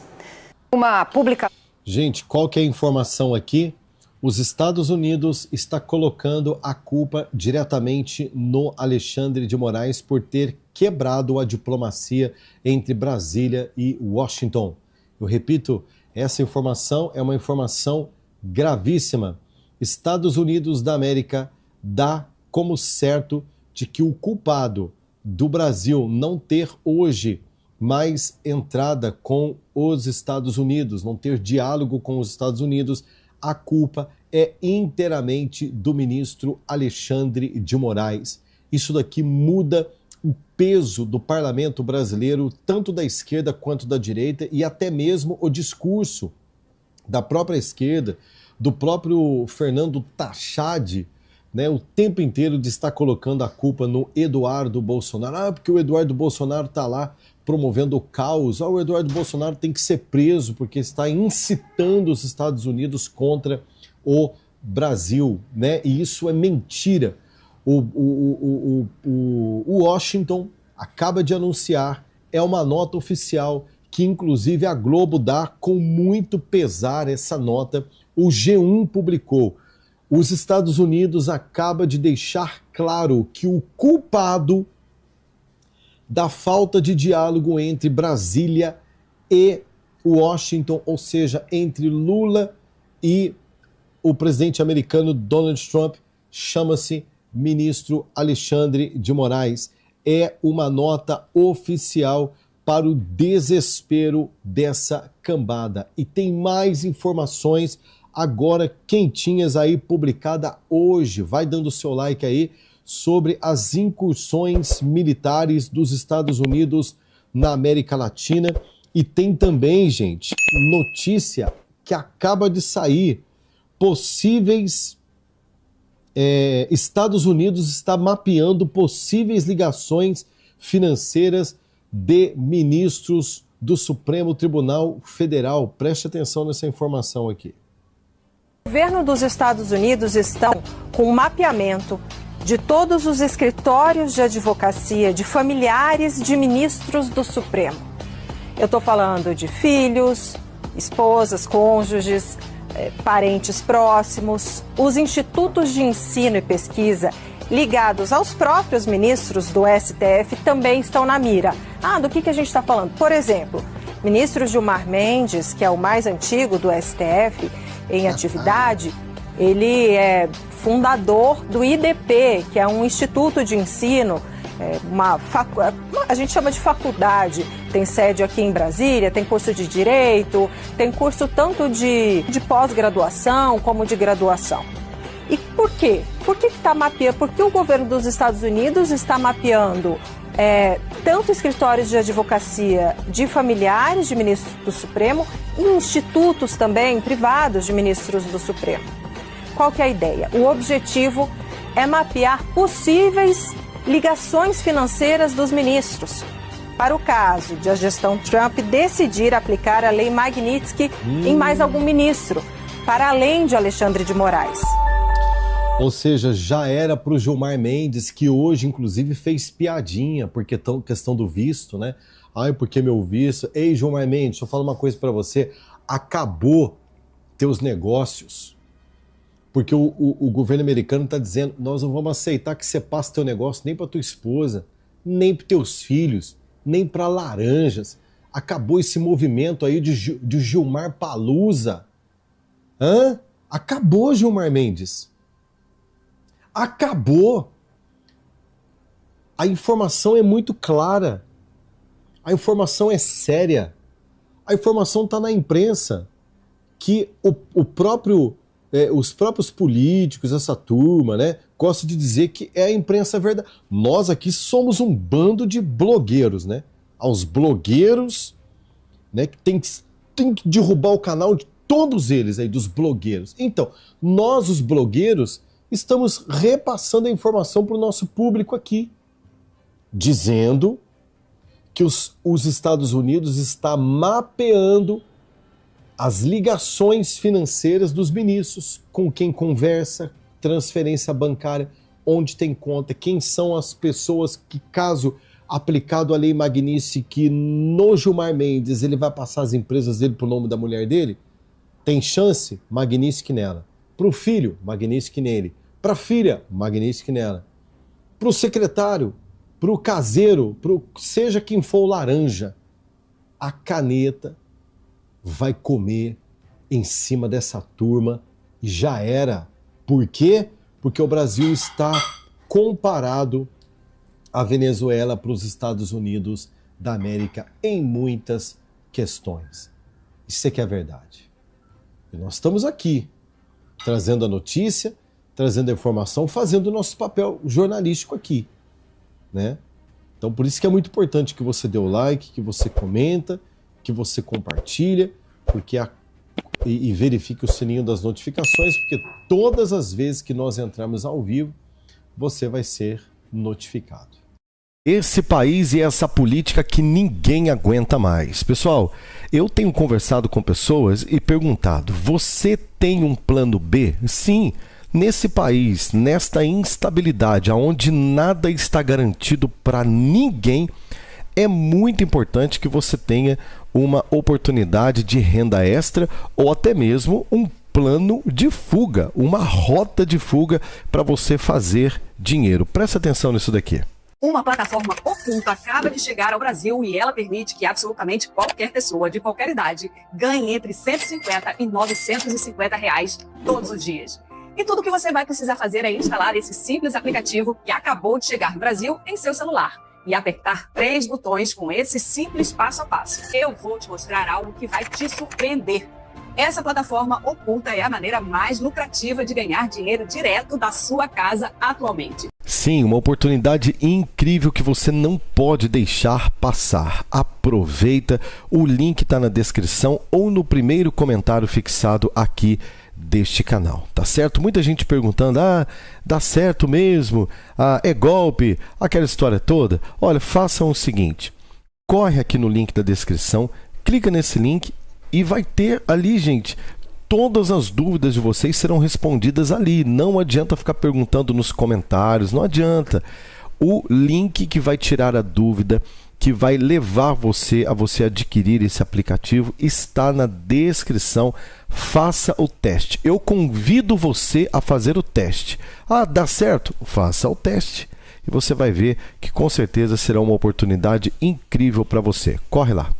Uma publicação... Gente, qual que é a informação aqui? Os Estados Unidos está colocando a culpa diretamente no Alexandre de Moraes por ter quebrado a diplomacia entre Brasília e Washington. Eu repito, essa informação é uma informação gravíssima. Estados Unidos da América dá como certo de que o culpado do Brasil não ter hoje mais entrada com os Estados Unidos, não ter diálogo com os Estados Unidos, a culpa é inteiramente do ministro Alexandre de Moraes. Isso daqui muda o peso do parlamento brasileiro, tanto da esquerda quanto da direita, e até mesmo o discurso da própria esquerda, do próprio Fernando Tachad, né, o tempo inteiro de estar colocando a culpa no Eduardo Bolsonaro. Porque o Eduardo Bolsonaro está lá promovendo o caos. O Eduardo Bolsonaro tem que ser preso porque está incitando os Estados Unidos contra o Brasil, né? E isso é mentira. O Washington acaba de anunciar, é uma nota oficial, que inclusive a Globo dá com muito pesar essa nota. O G1 publicou. Os Estados Unidos acaba de deixar claro que o culpado da falta de diálogo entre Brasília e Washington, ou seja, entre Lula e o presidente americano Donald Trump, chama-se ministro Alexandre de Moraes. É uma nota oficial para o desespero dessa cambada. E tem mais informações agora quentinhas aí, publicada hoje. Vai dando seu like aí sobre as incursões militares dos Estados Unidos na América Latina. E tem também, gente, notícia que acaba de sair. Possíveis... Estados Unidos está mapeando possíveis ligações financeiras de ministros do Supremo Tribunal Federal. Preste atenção nessa informação aqui. O governo dos Estados Unidos estão com um mapeamento de todos os escritórios de advocacia de familiares de ministros do Supremo. Eu estou falando de filhos, esposas, cônjuges, parentes próximos, os institutos de ensino e pesquisa ligados aos próprios ministros do STF também estão na mira. Do que a gente está falando? Por exemplo, ministro Gilmar Mendes, que é o mais antigo do STF em atividade, ele é fundador do IDP, que é um instituto de ensino, a gente chama de faculdade, tem sede aqui em Brasília, tem curso de Direito, tem curso tanto de pós-graduação como de graduação. E por quê? Por que está mapeando? Porque o governo dos Estados Unidos está mapeando tanto escritórios de advocacia de familiares de ministros do Supremo e institutos também privados de ministros do Supremo. Qual que é a ideia? O objetivo é mapear possíveis ligações financeiras dos ministros, para o caso de a gestão Trump decidir aplicar a lei Magnitsky em mais algum ministro, para além de Alexandre de Moraes. Ou seja, já era para o Gilmar Mendes, que hoje, inclusive, fez piadinha, porque questão do visto, né? Porque meu visto... Ei, Gilmar Mendes, deixa eu falar uma coisa para você. Acabou teus negócios. Porque o governo americano está dizendo, nós não vamos aceitar que você passe teu negócio nem para tua esposa, nem para teus filhos, nem para laranjas. Acabou esse movimento aí de Gilmar Palusa. Acabou, Gilmar Mendes. Acabou. A informação é muito clara. A informação é séria. A informação está na imprensa. Que o próprio os próprios políticos, essa turma, né, gosta de dizer que é a imprensa verdade. Nós aqui somos um bando de blogueiros, né? Aos blogueiros, né, que tem que derrubar o canal de todos eles aí, dos blogueiros. Então, nós, os blogueiros, estamos repassando a informação para o nosso público aqui, dizendo que os Estados Unidos está mapeando as ligações financeiras dos ministros, com quem conversa, transferência bancária, onde tem conta, quem são as pessoas que, caso aplicado a lei Magnitsky no Gilmar Mendes, ele vai passar as empresas dele para o nome da mulher dele, tem chance, Magnitsky nela. Para o filho, Magnitsky nele. Para a filha, Magnitsky nela. Para o secretário, para o caseiro, seja quem for o laranja, a caneta vai comer em cima dessa turma e já era. Por quê? Porque o Brasil está comparado à Venezuela para os Estados Unidos da América em muitas questões. Isso é que é verdade. E nós estamos aqui, trazendo a notícia, trazendo a informação, fazendo o nosso papel jornalístico aqui, né? Então, por isso que é muito importante que você dê o like, que você comenta, que você compartilha, e verifique o sininho das notificações, porque todas as vezes que nós entrarmos ao vivo, você vai ser notificado. Esse país e essa política que ninguém aguenta mais. Pessoal, eu tenho conversado com pessoas e perguntado, você tem um plano B? Sim, nesse país, nesta instabilidade, onde nada está garantido para ninguém, é muito importante que você tenha uma oportunidade de renda extra ou até mesmo um plano de fuga, uma rota de fuga para você fazer dinheiro. Presta atenção nisso daqui. Uma plataforma oculta acaba de chegar ao Brasil e ela permite que absolutamente qualquer pessoa de qualquer idade ganhe entre 150 e 950 reais todos os dias. E tudo que você vai precisar fazer é instalar esse simples aplicativo que acabou de chegar no Brasil em seu celular e apertar 3 botões com esse simples passo a passo. Eu vou te mostrar algo que vai te surpreender. Essa plataforma oculta é a maneira mais lucrativa de ganhar dinheiro direto da sua casa atualmente. Sim, uma oportunidade incrível que você não pode deixar passar. Aproveita, o link está na descrição ou no primeiro comentário fixado aqui deste canal, tá certo? Muita gente perguntando, dá certo mesmo? É golpe? Aquela história toda? Olha, façam o seguinte, corre aqui no link da descrição, clica nesse link e vai ter ali, gente, todas as dúvidas de vocês serão respondidas ali. Não adianta ficar perguntando nos comentários, não adianta. O link que vai tirar a dúvida, que vai levar você a adquirir esse aplicativo, está na descrição. Faça o teste. Eu convido você a fazer o teste. Dá certo? Faça o teste. E você vai ver que com certeza será uma oportunidade incrível para você. Corre lá.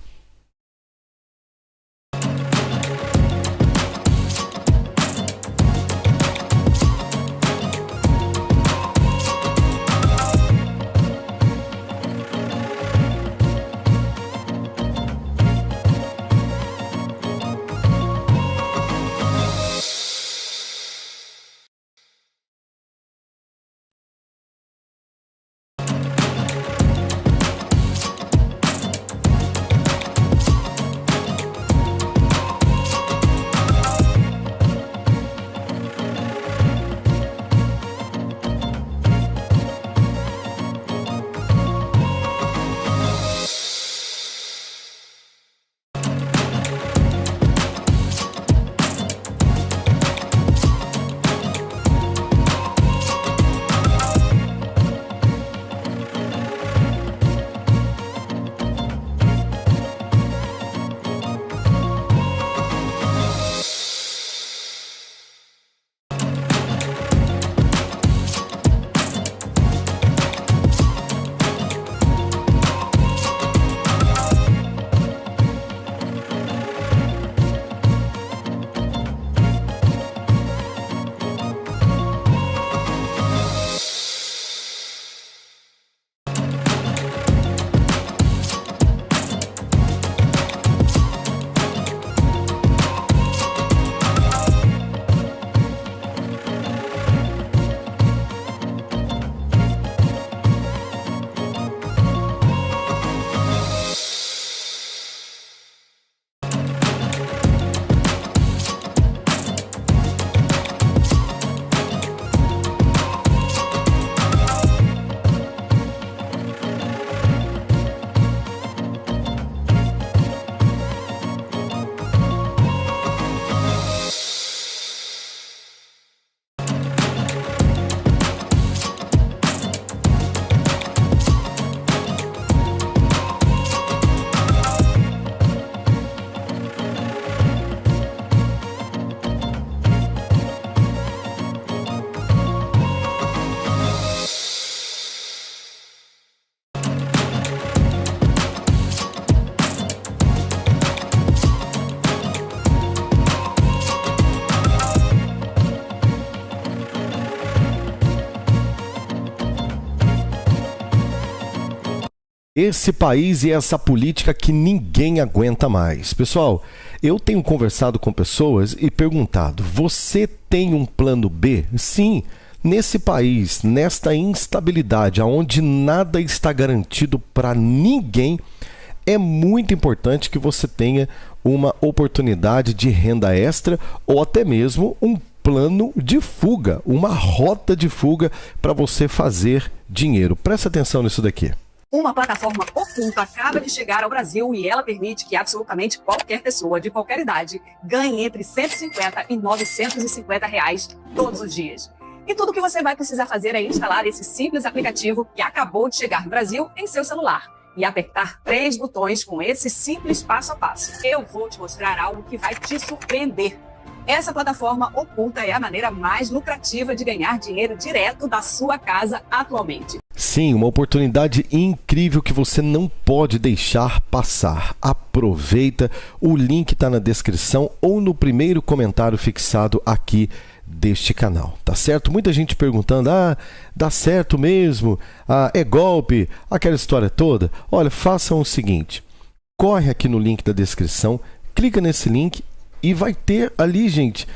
Esse país e essa política que ninguém aguenta mais. Pessoal, eu tenho conversado com pessoas e perguntado: você tem um plano B? Sim, nesse país, nesta instabilidade, onde nada está garantido para ninguém, é muito importante que você tenha uma oportunidade de renda extra ou até mesmo um plano de fuga, uma rota de fuga para você fazer dinheiro. Presta atenção nisso daqui. Uma plataforma oculta acaba de chegar ao Brasil e ela permite que absolutamente qualquer pessoa de qualquer idade ganhe entre 150 e 950 reais todos os dias. E tudo que você vai precisar fazer é instalar esse simples aplicativo que acabou de chegar no Brasil em seu celular e apertar 3 botões com esse simples passo a passo. Eu vou te mostrar algo que vai te surpreender. Essa plataforma oculta é a maneira mais lucrativa de ganhar dinheiro direto da sua casa atualmente. Sim, uma oportunidade incrível que você não pode deixar passar. Aproveita, o link está na descrição ou no primeiro comentário fixado aqui deste canal, tá certo? Muita gente perguntando: dá certo mesmo? É golpe? Aquela história toda? Olha, façam o seguinte, corre aqui no link da descrição, clica nesse link e vai ter ali, gente,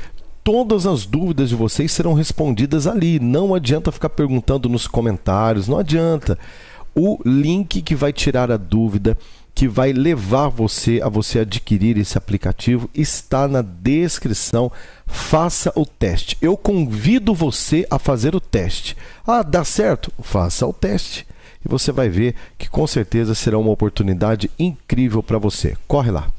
todas as dúvidas de vocês serão respondidas ali. Não adianta ficar perguntando nos comentários, não adianta. O link que vai tirar a dúvida, que vai levar você a adquirir esse aplicativo, está na descrição. Faça o teste. Eu convido você a fazer o teste. Dá certo? Faça o teste. E você vai ver que com certeza será uma oportunidade incrível para você. Corre lá.